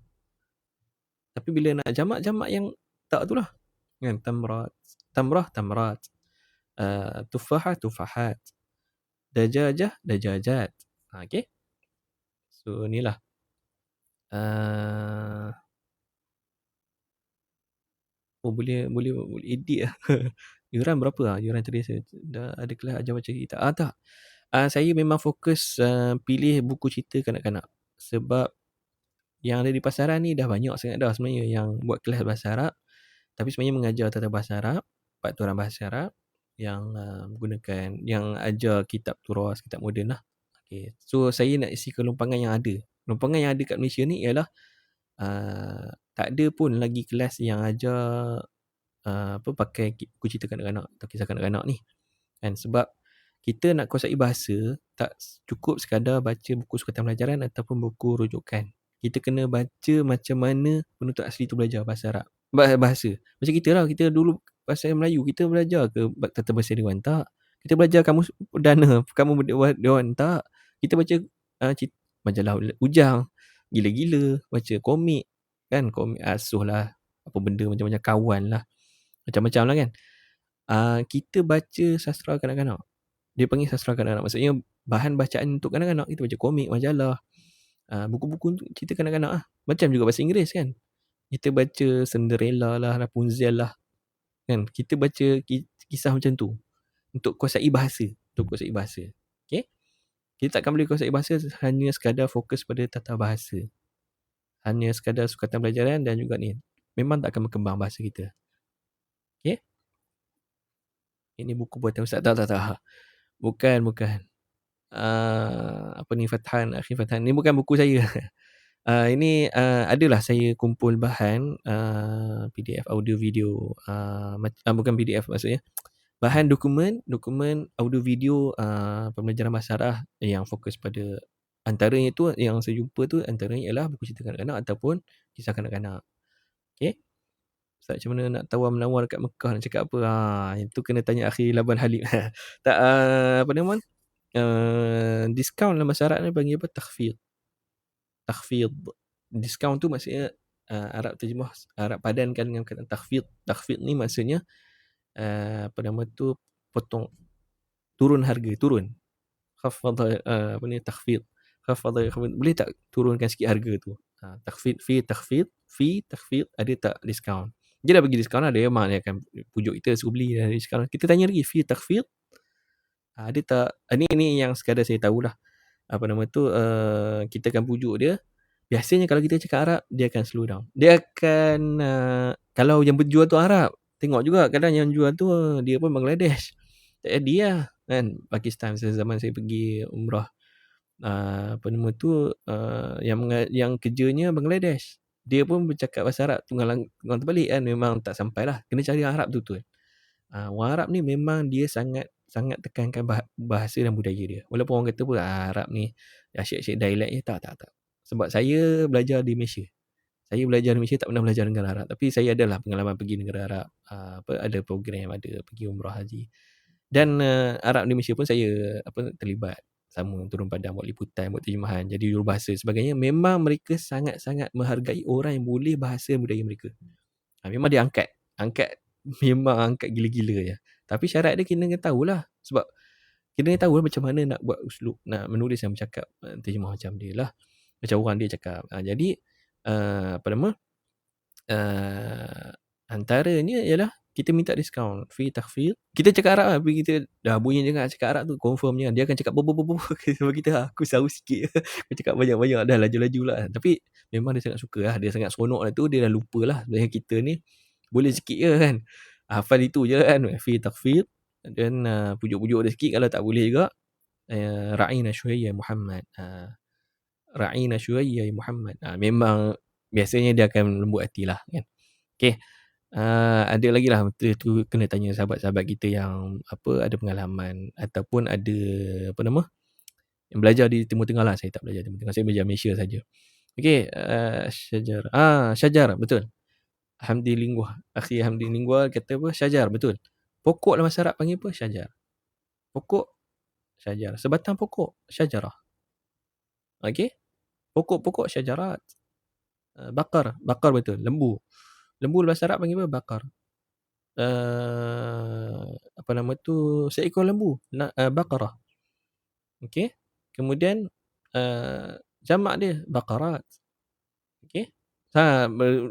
Tapi bila nak jamak yang tak tu lah. Kan? Tamrat, tamrah, tamrat. Tufahah, tufahat. Dajajah, dajajat. Okay. So, ni lah. Boleh edit lah. Yuran berapa lah? Yuran tadi dah ada kelas ajar baca kita. Tak. Saya memang fokus pilih buku cerita kanak-kanak. Sebab yang ada di pasaran ni dah banyak sangat dah sebenarnya yang buat kelas bahasa Arab. Tapi sebenarnya mengajar tata bahasa Arab, peraturan bahasa Arab yang menggunakan, yang ajar kitab turas, kitab moden lah. Okay. So, saya nak isi kelompangan yang ada. Kelompangan yang ada kat Malaysia ni ialah tak ada pun lagi kelas yang ajar pakai buku cerita kanak-kanak atau kisah kanak-kanak ni. Kan? Sebab kita nak kuasai bahasa, tak cukup sekadar baca buku sukatan pelajaran ataupun buku rujukan. Kita kena baca macam mana penutur asli tu belajar bahasa Arab. Bahasa. Macam kita lah, kita dulu bahasa Melayu, kita belajar ke tata bahasa Dewan? Tak. Kita belajar kamus perdana, kamus Dewan? Tak. Kita baca majalah Ujang, gila-gila, baca komik. Kan? Komik asuh lah, apa benda macam-macam, kawan lah. Macam-macam lah kan. Kita baca sastra kanak-kanak. Dia panggil sastra kanak-kanak. Maksudnya bahan bacaan untuk kanak-kanak. Kita baca komik, majalah, buku-buku untuk cerita kanak-kanak lah. Macam juga bahasa Inggeris kan. Kita baca Cinderella lah, Rapunzel lah. Kan? Kita baca kisah macam tu. Untuk kuasai bahasa. Okay? Kita takkan boleh kuasai bahasa hanya sekadar fokus pada tata bahasa. Hanya sekadar sukatan pelajaran dan juga ni. Memang tak akan berkembang bahasa kita. Okay? Ini buku buatan Ustaz. Tak. Bukan. Apa ni, Akhi Fathan. Ini bukan buku saya. Ini adalah saya kumpul bahan PDF, audio, video. Bukan PDF maksudnya. Bahan dokumen audio, video pembelajaran bahasa Arab yang fokus pada, antaranya tu yang saya jumpa tu antaranya ialah buku cerita kanak-kanak ataupun kisah kanak-kanak. Okay. Ustaz, macam mana nak tawar menawar dekat Mekah, nak cakap apa? Itu kena tanya Akhi Laban Halim. Tak, apa nama? Diskaun dalam bahasa Arab ni panggil apa? Takhfid. Diskaun tu maksudnya Arab terjemah, Arab padankan dengan kata takhfid. Takhfid ni maksudnya apa nama tu, potong, turun harga, turun. Khafadha, apa ni, takhfid. Khafadha, boleh tak turunkan sikit harga tu? Takhfid, fi takhfid, ada tak diskaun? Dia dah bagi diskaun lah, dia memang dia akan pujuk kita suruh beli dah diskaun. Kita tanya lagi, fi takhfid ada tak? Ini yang sekadar saya tahulah. Apa nama tu, kita akan pujuk dia. Biasanya kalau kita cakap Arab, dia akan slow down. Dia akan, kalau yang berjual tu Arab, tengok juga kadang yang jual tu dia pun Bangladesh. Tak ada lah kan. Pakistan, zaman saya pergi umrah, apa nama tu, yang kerjanya Bangladesh. Dia pun bercakap bahasa Arab tunggang terbalik kan. Memang tak sampai lah. Kena cari Arab tu. Orang Arab ni memang dia sangat tekankan bahasa dan budaya dia. Walaupun orang kata pun Arab ni asyik-asyik dialek je. Tak. Sebab saya belajar di Malaysia. Saya belajar di Malaysia, tak pernah belajar negara Arab. Tapi saya adalah pengalaman pergi negara Arab. Ada program, ada pergi umrah haji. Dan Arab di Malaysia pun saya terlibat. Sama turun padang, buat liputan, buat terjemahan, jadi jurubahasa sebagainya. Memang mereka sangat-sangat menghargai orang yang boleh bahasa budaya mereka. Memang dia angkat. Memang angkat gila-gila je. Tapi syarat dia kena tahulah. Sebab kena tahu macam mana nak buat uslub, nak menulis dan bercakap terjemah macam dia lah. Macam orang dia cakap. Jadi apa nama, antaranya ialah kita minta diskaun, fi takhfid. Kita cakap Arab lah, tapi kita dah bunyi jangan cakap Arab tu, confirmnya dia akan cakap sama kita. Aku saru sikit. Aku cakap banyak-banyak dah, laju-laju lah. Tapi memang dia sangat suka lah, dia sangat seronok lah tu. Dia dah lupa lah sebenarnya kita ni boleh sikit je kan. Hafal itu je kan, fi takhfid. Dan pujuk-pujuk dia sikit kalau tak boleh juga. Ra'ina syuhayya Muhammad. Ra'ina syuhayya Muhammad. Memang biasanya dia akan lembut hati lah kan. Okay. Ada lagi lah, tu kena tanya sahabat-sahabat kita yang ada pengalaman ataupun ada apa nama, yang belajar di Timur Tengah lah. Saya tak belajar Timur Tengah, saya belajar Malaysia saja. Okey, syajarah. Syajar, betul. Hamdi Linguah. Akhi Hamdi Linguah kata apa? Syajar, betul. Pokok dalam bahasa Arab panggil apa? Syajar. Pokok, syajar. Sebatang pokok, syajarah. Okey? Pokok-pokok syajarat. Bakar, bakar betul. Lembu. Lembu dalam bahasa Arab panggil apa? Bakar. Apa nama tu? Seekor lembu. Baqarah. Okey? Kemudian jamak dia baqarat. Okey?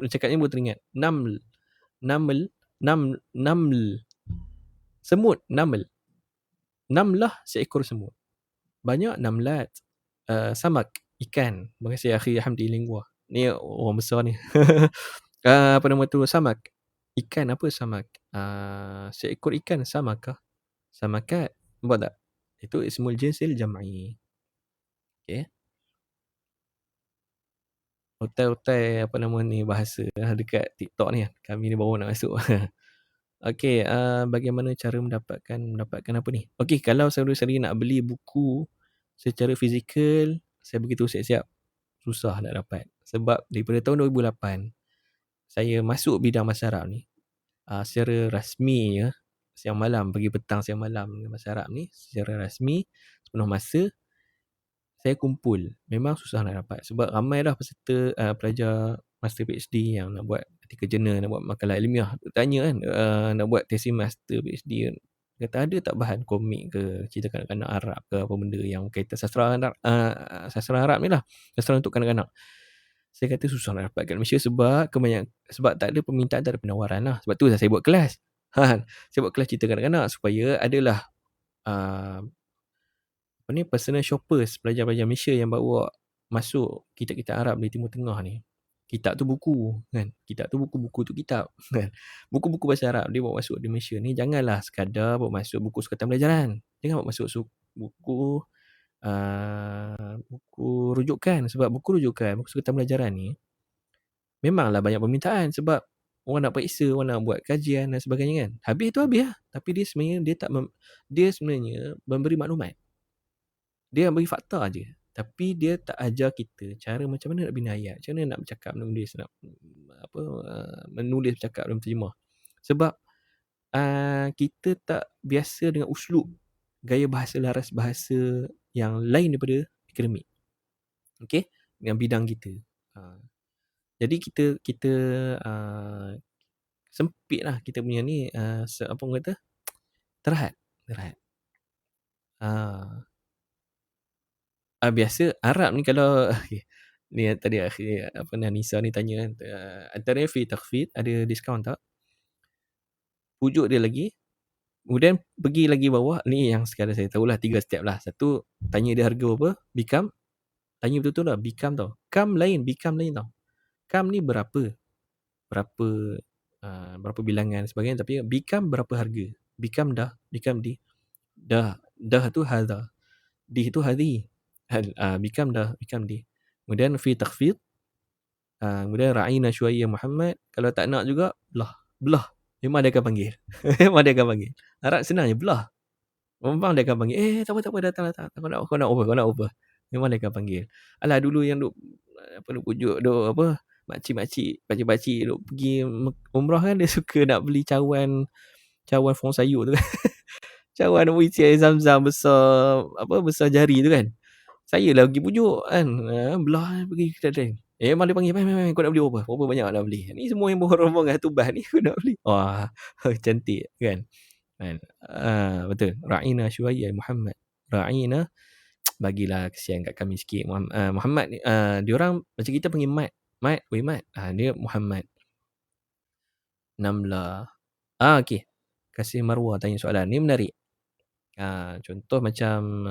Cakapnya boleh teringat. Naml. Naml. Naml. Semut. Naml. Namlah seekor semut. Banyak namlat. Samak. Ikan. Terima kasih akhi Hamdi Linguah. Ni orang besar ni. Apa nama tu? Samak. Ikan apa samak? Seekor ikan samakah? Samakat. Nampak tak? Itu ismul jinsil jam'i. Okey. Hotel-hotel apa nama ni bahasa dekat TikTok ni kan. Kami ni baru nak masuk. Okey, bagaimana cara mendapatkan apa ni? Okey, kalau saudara sendiri nak beli buku secara fizikal, saya beritahu siap-siap susah nak dapat. Sebab daripada tahun 2008 saya masuk bidang bahasa Arab ni secara rasmi ya, siang malam, pergi petang siang malam bahasa Arab ni secara rasmi sepenuh masa saya kumpul. Memang susah nak dapat sebab ramai dah peserta pelajar master PhD yang nak buat artikel jurnal, nak buat makalah ilmiah. Tanya kan nak buat tesis master PhD kan. Kata ada tak bahan komik ke, cerita kanak-kanak Arab ke apa benda yang kaitan sastra Arab ni lah. Sastra untuk kanak-kanak. Saya kata susah nak dapat kat Malaysia sebab sebab tak ada permintaan, tak ada penawaran lah. Sebab tu saya buat kelas. Saya buat kelas cerita kanak-kanak supaya adalah apa ni, personal shoppers, pelajar-pelajar Malaysia yang bawa masuk kitab-kitab Arab di Timur Tengah ni. Kitab tu buku kan. Kitab tu buku tu kitab kan. Buku-buku bahasa Arab dia bawa masuk di Malaysia ni janganlah sekadar bawa masuk buku sukatan pelajaran. Jangan bawa masuk buku buku rujukan sebab buku rujukan, buku sukatan pelajaran ni memanglah banyak permintaan sebab orang nak periksa, orang nak buat kajian dan sebagainya kan. Habis tu habis lah. Tapi dia sebenarnya dia sebenarnya memberi maklumat. Dia bagi fakta je. Tapi dia tak ajar kita cara macam mana nak bina ayat, macam mana nak bercakap, menulis, nak menulis, bercakap dan terjemah. Sebab kita tak biasa dengan uslub gaya bahasa laras bahasa yang lain daripada akademik. Okey? Dengan bidang kita. Jadi kita sempit lah kita punya ni apa orang kata? Terhad. Biasa Arab ni kalau ni tadi apa Nisa ni tanya kan antara fi takhfid ada diskaun tak? Pujuk dia lagi. Kemudian pergi lagi bawah ni yang sekadar saya tahulah 3 step lah. Satu, tanya dia harga berapa? Become. Tanya betul-betul lah become tau. Come lain, become lain tau. Come ni berapa? Berapa bilangan sebagainya tapi become berapa harga? Become dah, become di. Dah tu hadha. Di tu hadhi. Become dah, become di. Kemudian fi takhfid. Kemudian ra'ina syuayya Muhammad. Kalau tak nak juga, belah. Memang dia akan panggil. Memang dia akan panggil. Arab senang je, belah. Memang dia akan panggil. Tak apa, datang. Kau nak over. Memang dia akan panggil. Alah, dulu yang duk pujuk, makcik-makcik, pakcik-pakcik duk pergi umrah kan, dia suka nak beli cawan fong sayur tu kan. Cawan nak isi air zam-zam besar jari tu kan. Saya lah pergi pujuk kan. Belah pergi kedai. Memang dia panggil, main, kau nak beli apa? Berapa banyak nak beli? Ni semua yang rombongan tubah ni aku nak beli. Wah, cantik kan? Betul. Ra'ina syuayya Muhammad. Ra'ina, bagilah kesian kat kami sikit. Muhammad ni, diorang macam kita panggil Mat. Mat. Dia Muhammad. Namlah. Okey. Kasih Marwah tanya soalan. Ni menarik. Contoh macam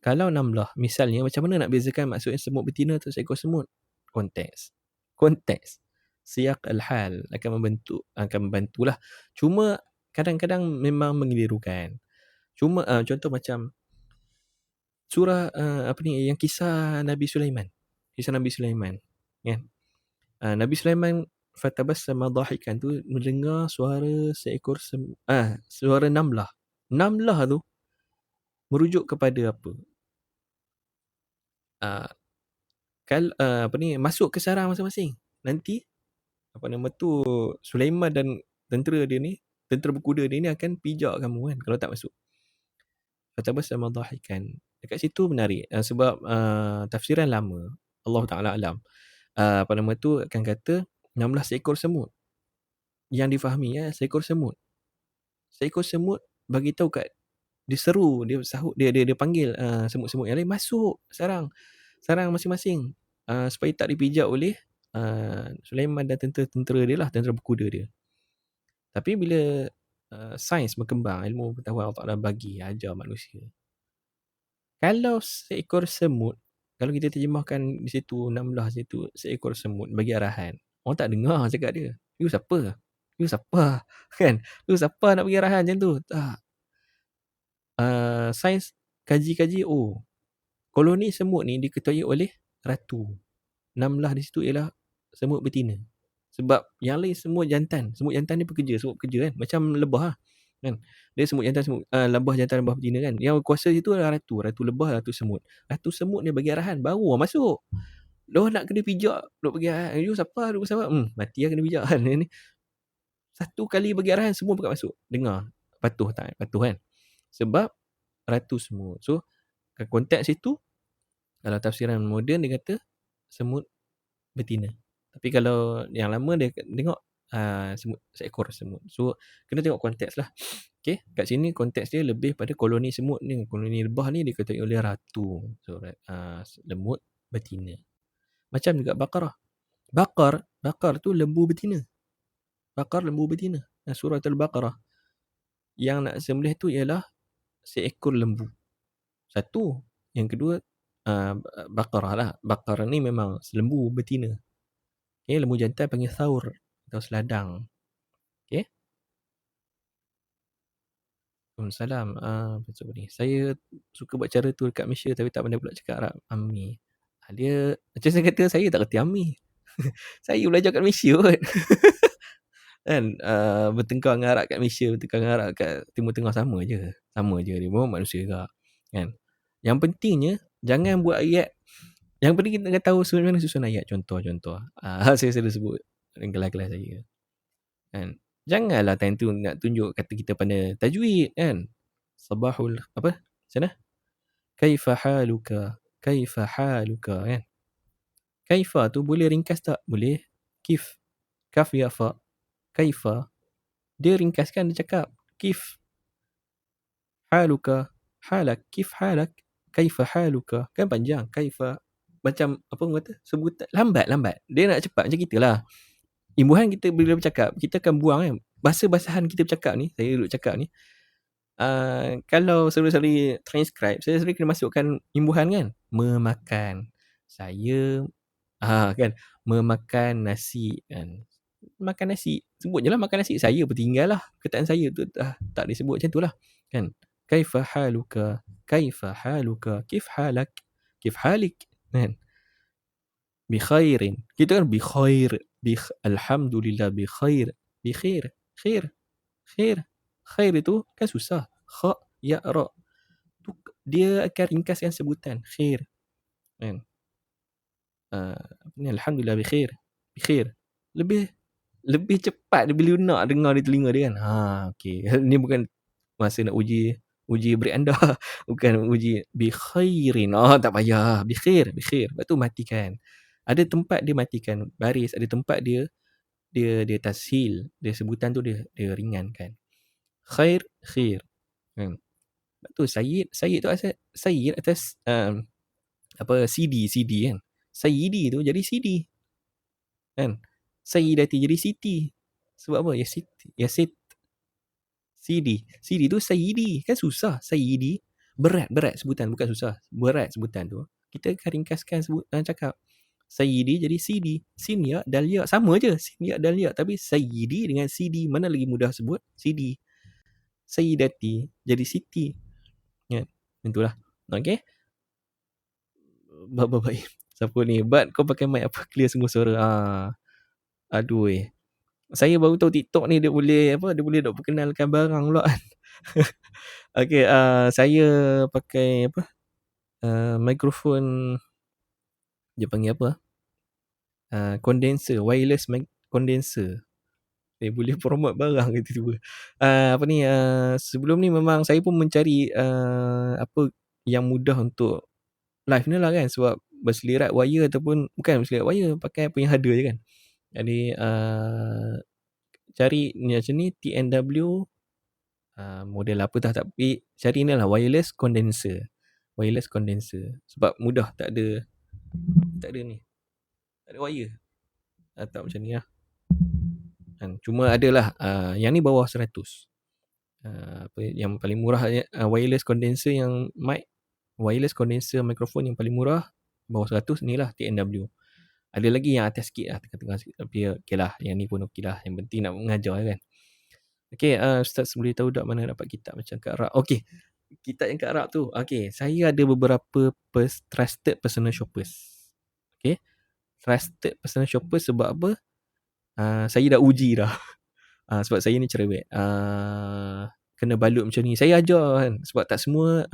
kalau Namlah, misalnya macam mana nak bezakan maksudnya semut betina atau seekor semut? Konteks. Siyak al-hal akan membantulah. Cuma kadang-kadang memang mengelirukan. Cuma contoh macam surah yang kisah Nabi Sulaiman. Kan? Nabi Sulaiman fatabassama dhahikan tu mendengar suara seekor suara Namlah. Namlah tu merujuk kepada apa? masuk ke sarang masing-masing. Nanti Sulaiman dan tentera berkuda dia ni akan pijak kamu kan kalau tak masuk. Fatabassama dhahikan. Dekat situ menarik sebab tafsiran lama, Allah Taala alam. Akan kata 16 seekor semut. Yang difahami seekor semut. Seekor semut bagi tahu kat dia seru, dia sahut, dia panggil semut-semut yang lain masuk sarang masing-masing supaya tak dipijak oleh Sulaiman dan tentera dia lah, tentera berkuda dia. Tapi bila sains berkembang, ilmu pengetahuan Allah Ta'ala bagi, ajar manusia. Kalau seekor semut, kalau kita terjemahkan di situ, 16 situ, seekor semut bagi arahan. Orang tak dengar cakap dia. You siapa? Kan? You siapa nak bagi arahan macam tu? Tak. Sains kaji-kaji, koloni semut ni diketuai oleh ratu. 16 di situ ialah semut betina. Sebab yang lain semut jantan. Semut jantan ni pekerja kan. Macam lebah lah. Kan? Dia semut jantan, lebah jantan, lebah betina kan. Yang kuasa situ adalah ratu. Ratu lebah, ratu semut. Ratu semut ni bagi arahan, baru orang masuk. Dia nak kena pijak, duk bagi arahan. You siapa? Mati lah kena pijak kan. Satu kali bagi arahan, semua buka masuk. Dengar. Patuh tak? Patuh kan? Sebab ratu semut. So, konteks itu, dalam tafsiran moden dia kata semut betina. Tapi kalau yang lama dia tengok seekor semut. So, kena tengok konteks lah. Okay, kat sini konteks dia lebih pada koloni semut ni. Koloni lebah ni diketuai oleh ratu. So, lemut betina. Macam juga Baqarah. Bakar tu lembu betina. Bakar lembu betina. Surah Al-Baqarah. Yang nak sembelih tu ialah seekor lembu. Satu. Yang kedua, Baqarah lah. Baqarah ni memang lembu betina. Okay, lembu jantan panggil thaur atau seladang. Okay. Salam. Betul ni. Saya suka buat cara tu dekat Malaysia tapi tak pandai pula cakap Arab. Ammi. Dia, macam saya kata, saya tak kerti Ammi. Saya belajar kat Malaysia kot. Kan, bertengkar dengan Arab kat Malaysia, bertengkar dengan Arab kat Timur Tengah sama je. Sama je, dia pun manusia juga. Kan. Yang pentingnya, jangan buat ayat. Yang penting kita nak tahu sebenarnya susun ayat. Contoh. Saya selalu sebut dalam kelas-kelas saya. Kan. Janganlah time tu nak tunjuk kata kita pandai tajwid kan. Sabahul apa? Sana? Kaifa haluka kan. Kaifa tu boleh ringkas tak? Boleh. Kif. Kaf ya fa. Kaifa. Dia ringkaskan, dia cakap kif haluka. Halak. Kif halak. Kaifa haluka. Kan panjang. Kaifa. Macam apa orang kata? Sebutan. Lambat. Dia nak cepat macam kita lah. Imbuhan kita bila bercakap, kita akan buang kan. Bahasa-basahan kita bercakap ni, saya duduk cakap ni, kalau selalu transcribe, saya selalu kena masukkan imbuhan kan. Memakan. Saya, kan. Memakan nasi kan. Makan nasi. Sebut je lah makan nasi. Saya bertinggal lah. Kataan saya tu tak disebut macam tu lah. Kan. Kaifa haluka. Kaifa haluka. Kif halak. Kif halik. Kan. Bi khairin. Kita kan bi khair. Alhamdulillah bi khair. Bi khair. Khair itu kan susah. Kha, ya, ra. Dia akan ringkaskan sebutan. Khair. Kan. Alhamdulillah bi khair. Bi khair. Lebih cepat bila nak dengar di telinga dia kan. Okay. Ni bukan masa nak uji break anda. Bukan uji bi khairin. Tak payah. Bi khair. Lepas tu matikan. Ada tempat dia matikan baris, ada tempat dia tashil, dia sebutan tu dia ringankan. Khair. Kan. Lepas tu Sayyid tu asal Sayyid atas CD kan. Sayyidi tu jadi CD. Kan. Sayyidati jadi Siti. Sebab apa? Ya Sit. CD tu Sayyidi. Kan susah. Sayyidi. Berat sebutan. Bukan susah. Berat sebutan tu. Kita akan ringkaskan sebutan cakap. Sayyidi jadi CD. Sin ya, dal ya. Sama je. Sin ya, dal ya. Tapi Sayyidi dengan CD. Mana lagi mudah sebut? CD. Sayyidati jadi Siti. Ya. Itulah. Okay. Baik. Siapa ni? Bat kau pakai mic apa? Clear semua suara. Aduh. Saya baru tahu TikTok ni dia boleh nak perkenalkan barang pula kan. Okay, saya pakai mikrofon Dia panggil apa? Condenser, wireless condenser. Boleh promote barang ke tiba-tiba. Apa ni, sebelum ni memang saya pun mencari apa yang mudah untuk live ni lah kan, sebab berselirat wire ataupun bukan berselirat wire, pakai apa yang ada je kan. Jadi cari ni macam ni TNW, model apa dah, tapi cari ni lah wireless condenser. Wireless condenser. Sebab mudah, tak ada ni. Tak ada wire. Tak macam ni lah. Cuma adalah yang ni bawah 100. Apa yang paling murah, wireless condenser yang mic, wireless condenser mikrofon yang paling murah bawah 100 ni lah TNW. Ada lagi yang atas sikit lah, tengah-tengah sikit, tapi okey lah, yang ni pun okey lah, yang penting nak mengajar kan. Okey, Ustaz boleh tahu tak mana dapat kitab macam Kak Arab? Okey, kitab yang Kak Arab tu, okey, saya ada beberapa trusted personal shoppers. Okey, trusted personal shoppers sebab apa? Saya dah uji dah. Sebab saya ni cerewet. Kena balut macam ni. Saya ajar kan. Sebab tak semua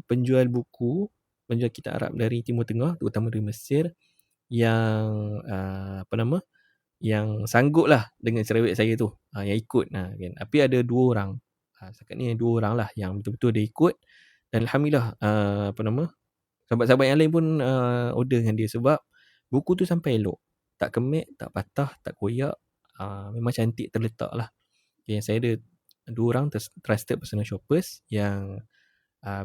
penjual buku, penjual kitab Arab dari Timur Tengah, terutama dari Mesir, yang apa nama, yang sanggup lah dengan cerewet saya tu, yang ikut kan. Tapi ada 2 orang. Setakat ni 2 orang lah yang betul-betul dia ikut. Dan Alhamdulillah, apa nama, sahabat-sahabat yang lain pun order dengan dia sebab buku tu sampai elok. Tak kemik, tak patah, tak koyak. Memang cantik terletak lah. Okay, saya ada 2 orang trusted personal shoppers yang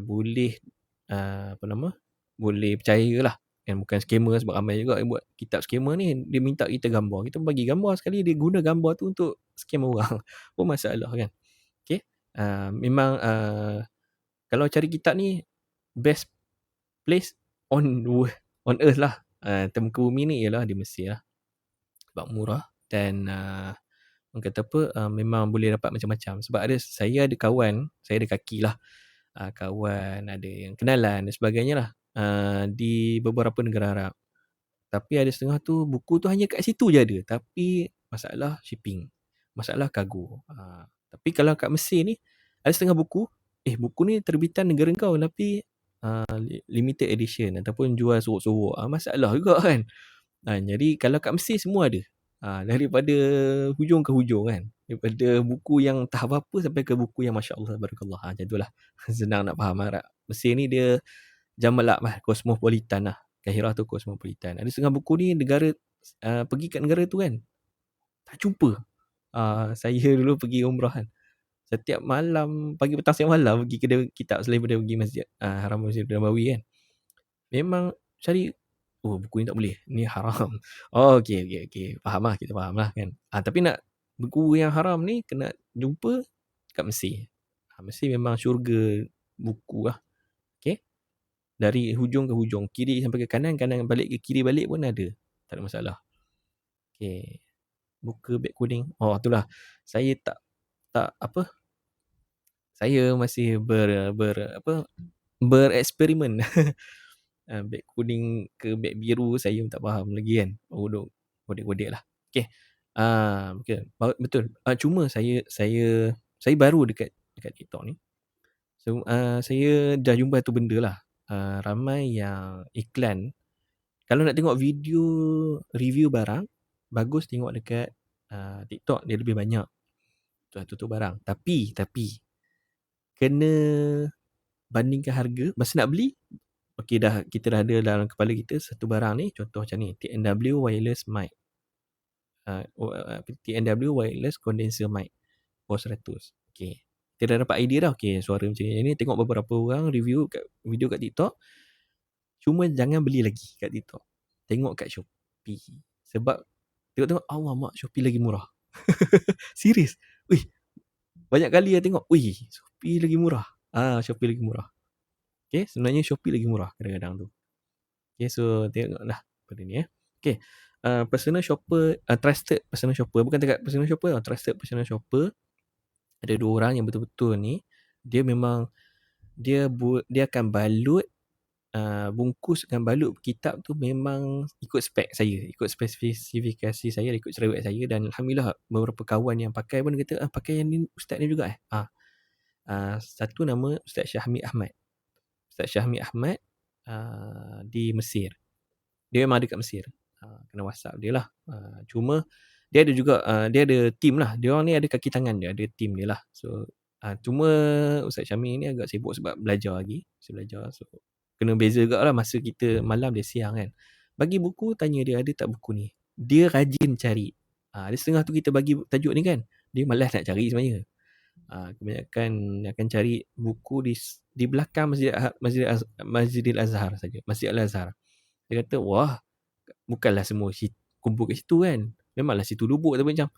boleh apa nama, boleh percaya lah. Kan, bukan scammer, sebab ramai juga yang buat kitab scammer ni, dia minta kita gambar. Kita bagi gambar sekali, dia guna gambar tu untuk scam orang. Pun masalah kan. Okay. Memang kalau cari kitab ni, best place on earth lah. Muka bumi ni ialah di Mesir lah. Sebab murah dan orang kata apa, memang boleh dapat macam-macam. Sebab saya ada kawan, saya ada kaki lah. Kawan, ada yang kenalan dan sebagainya lah. Di beberapa negara Arab. Tapi ada setengah tu, buku tu hanya kat situ je ada. Tapi masalah shipping. Masalah kargo. Tapi kalau kat Mesir ni, ada setengah buku, buku ni terbitan negara kau tapi limited edition ataupun jual sorok-sorok. Masalah juga kan. Jadi kalau kat Mesir semua ada. Daripada hujung ke hujung kan. Daripada buku yang tak apa-apa sampai ke buku yang Masya Allah, Barakallah. Macam itulah. Senang nak faham. Mesir ni dia jamalak lah, kosmopolitan lah. Kahirah tu kosmopolitan. Ada setengah buku ni negara, pergi kat negara tu kan, tak jumpa. Saya dulu pergi umrah kan. Setiap malam, pagi petang siang malam pergi kedai kitab selain daripada pergi masjid Haram Masjid Nabawi kan. Memang cari, buku ni tak boleh, ni haram. Okey. Faham lah, kita faham lah kan. Tapi nak buku yang haram ni kena jumpa kat Mesir. Mesir memang syurga buku lah. Okay. Dari hujung ke hujung, kiri sampai ke kanan, kanan balik ke kiri balik pun ada. Tak ada masalah. Okay. Buka beg kuning. Itulah. Saya tak apa. Saya masih bereksperimen. Beg kuning ke beg biru saya pun tak faham lagi kan. Godek-godek lah. Okay. Betul. Cuma saya baru dekat TikTok ni. So, saya dah jumpa tu benda lah. Ramai yang iklan. Kalau nak tengok video review barang, bagus tengok dekat TikTok, dia lebih banyak tutup barang. Tapi kena bandingkan harga. Masa nak beli, okey dah, kita dah ada dalam kepala kita satu barang ni, contoh macam ni, TNW wireless mic. TNW wireless condenser mic. 100. Okey. Kita dah dapat idea dah. Okey, suara macam ni. Tengok beberapa orang review video kat TikTok. Cuma jangan beli lagi kat TikTok. Tengok kat Shopee. Sebab tengok Allah mak, Shopee lagi murah. Serius. Banyak kali saya tengok, Shopee lagi murah. Shopee lagi murah. Okay, sebenarnya Shopee lagi murah kadang-kadang tu. Okay, so tengoklah pada ni. Okay, personal shopper, trusted personal shopper. Bukan dekat personal shopper, trusted personal shopper. Ada 2 orang yang betul-betul ni, dia memang, dia akan balut, bungkuskan balut kitab tu memang ikut spek saya, ikut spesifikasi saya, ikut cerewet saya. Dan Alhamdulillah beberapa kawan yang pakai pun kata, pakai yang ni Ustaz ni juga satu nama Ustaz Syahmi Ahmad. Ustaz Syahmi Ahmad di Mesir. Dia memang ada kat Mesir. Kena WhatsApp dia lah. Cuma dia ada juga, dia ada team lah. Dia orang ni ada kaki tangan dia, ada team dia lah. So, cuma Ustaz Syamil ni agak sibuk sebab belajar lagi. Masih belajar. So, kena beza juga lah masa kita malam dia siang kan. Bagi buku, tanya dia ada tak buku ni. Dia rajin cari. Ada setengah tu kita bagi tajuk ni kan. Dia malas nak cari sebenarnya. Kebanyakan akan cari buku di belakang Masjidil Azhar saja. Masjid Al-Azhar. Dia kata, wah, bukanlah semua kumpul kat situ kan. Memanglah situ lubuk tapi macam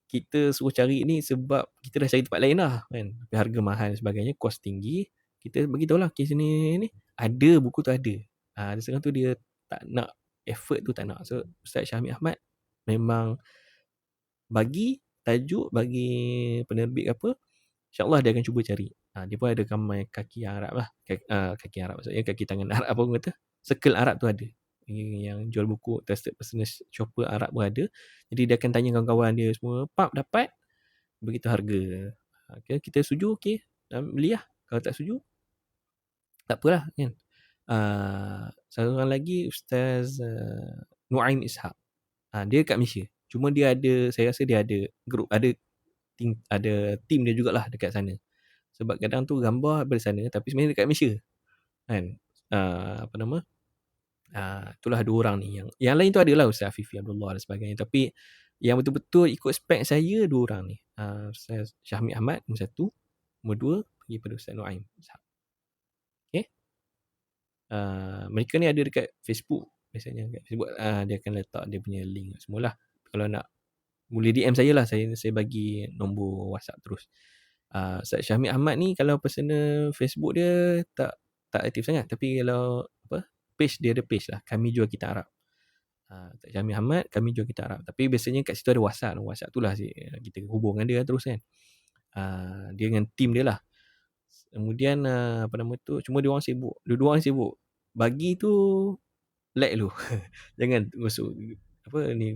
kita suruh cari ni sebab kita dah cari tempat lain lah kan. Tapi harga mahal dan sebagainya, kos tinggi. Kita beritahu lah kes ni ada, buku tu ada. Ada setengah tu dia tak nak, effort tu tak nak. So Ustaz Syahmid Ahmad memang bagi tajuk, bagi penerbit apa, InsyaAllah dia akan cuba cari. Dia pun ada gambar kaki Arab lah. Kaki Arab maksudnya, kaki tangan Arab apa pun kata. Circle Arab tu ada. Yang jual buku, trusted personal shopper Arab pun ada. Jadi dia akan tanya kawan-kawan dia semua. Pap, dapat. Begitu harga. Okay, kita setuju, okay. Beli lah. Kalau tak setuju, tak apalah kan. Satu orang lagi, Ustaz Nuaim Ishak. Dia kat Malaysia. Cuma dia ada, saya rasa dia ada grup, ada team dia jugalah dekat sana. Sebab kadang tu gambar dari sana tapi sebenarnya dekat Malaysia. Kan? Apa nama? Itulah dua orang ni. Yang lain tu adalah Ustaz Afifi Abdullah dan sebagainya. Tapi yang betul-betul ikut spek saya dua orang ni. Ustaz Syahmid Ahmad nombor satu. Nombor dua pergi pada Ustaz Nuaim. Okay? Mereka ni ada dekat Facebook. Biasanya dekat Facebook dia akan letak dia punya link semualah. Kalau nak boleh DM saya lah. Saya bagi nombor WhatsApp terus. Ustaz Syahmid Ahmad ni kalau personal Facebook dia tak aktif sangat. Tapi kalau page dia ada page lah. Kami Jual Kitab Arab. Ustaz Syahmid Ahmad, Kami Jual Kitab Arab. Tapi biasanya kat situ ada WhatsApp. WhatsApp tu lah kita hubung dengan dia terus kan. Dia dengan team dia lah. Kemudian apa nama tu, cuma dia orang sibuk. Dua-dua orang sibuk. Bagi tu like dulu. Jangan masuk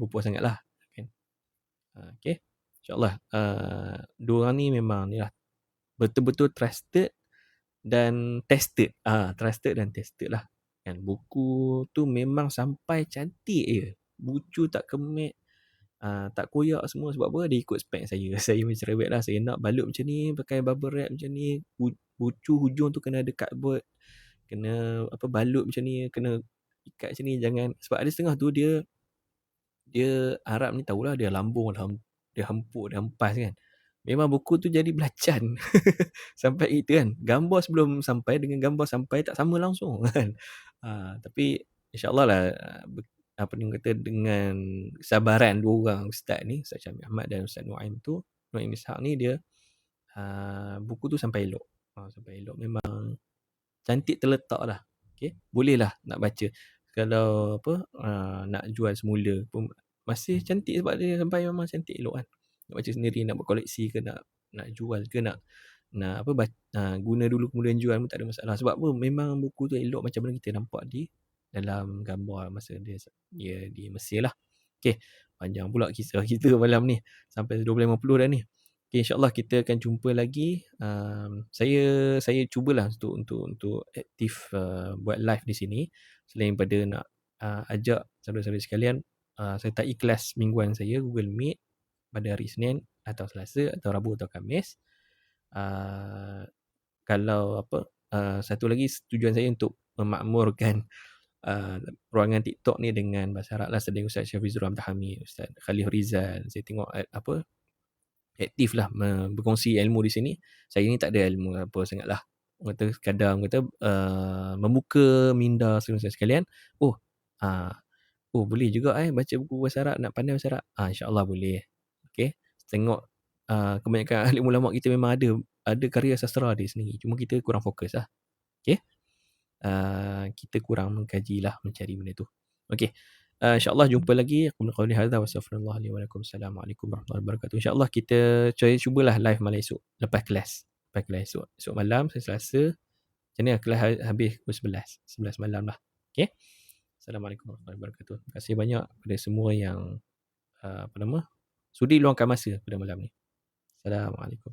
kumpul sangat lah. Kan? Okay. InsyaAllah. Dua orang ni memang ni lah. Betul-betul trusted dan tested. Trusted dan tested lah. Kan? Buku tu memang sampai cantik je. Bucu tak kemik. Tak koyak semua. Sebab apa? Dia ikut spek saya. Saya mencerewet lah. Saya nak balut macam ni. Pakai bubble wrap macam ni. Bucu hujung tu kena ada cardboard. Kena balut macam ni. Kena ikat macam ni. Jangan. Sebab ada setengah tu dia Arab ni tahulah. Dia lambung. Dia hempuk. Dia hempas kan. Memang buku tu jadi belacan. Sampai itu kan. Gambar sebelum sampai dengan gambar sampai tak sama langsung kan. Tapi insyaAllah lah apa ni kata, dengan kesabaran dua orang ustaz ni, Ustaz Syamil Ahmad dan Ustaz Nuaim Ishak ni, dia buku tu sampai elok. Sampai elok. Memang cantik terletak lah. Okay? Boleh lah nak baca. Kalau nak jual semula pun masih cantik sebab dia sampai memang cantik elok kan. Nak baca sendiri, nak buat koleksi ke, nak jual ke, nak guna dulu kemudian jual pun tak ada masalah. Sebab apa? Memang buku tu elok macam mana kita nampak di dalam gambar masa dia di Mesir lah. Okay. Panjang pula kisah kita malam ni. Sampai 12.50 dah ni. Okay, InsyaAllah kita akan jumpa lagi. Saya cubalah untuk aktif buat live di sini. Selain pada nak ajak saudara-saudara sekalian, saya tak ikhlas mingguan saya Google Meet pada hari Isnin atau Selasa atau Rabu atau Khamis. Kalau satu lagi tujuan saya untuk memakmurkan ruangan TikTok ni dengan bahasa Arab lah. Sedang Ustaz Syafizur Rahmi, Ustaz Khalil Rizal. Saya tengok aktif lah berkongsi ilmu di sini. Saya ni tak ada ilmu apa sangat lah. Kadang membuka minda saudara sekalian. Boleh juga baca buku bahasa Arab, nak pandai bahasa Arab. InsyaAllah boleh. Okay. Tengok kebanyakan ahli ulama kita memang ada karya sastra di sini. Cuma kita kurang fokus lah. Okay. Kita kurang mengkaji lah, mencari benda tu. Okay. InsyaAllah jumpa lagi. Aku qawli hadza wa astaghfirullah li wa lakum. Assalamualaikum warahmatullahi wabarakatuh. InsyaAllah kita cubalah live malam esok. Lepas kelas esok malam, Selasa. Macam ni kelas habis pukul 11 malam lah. Okay. Assalamualaikum warahmatullahi wabarakatuh. Terima kasih banyak kepada semua yang sudi luangkan masa pada malam ni. Assalamualaikum.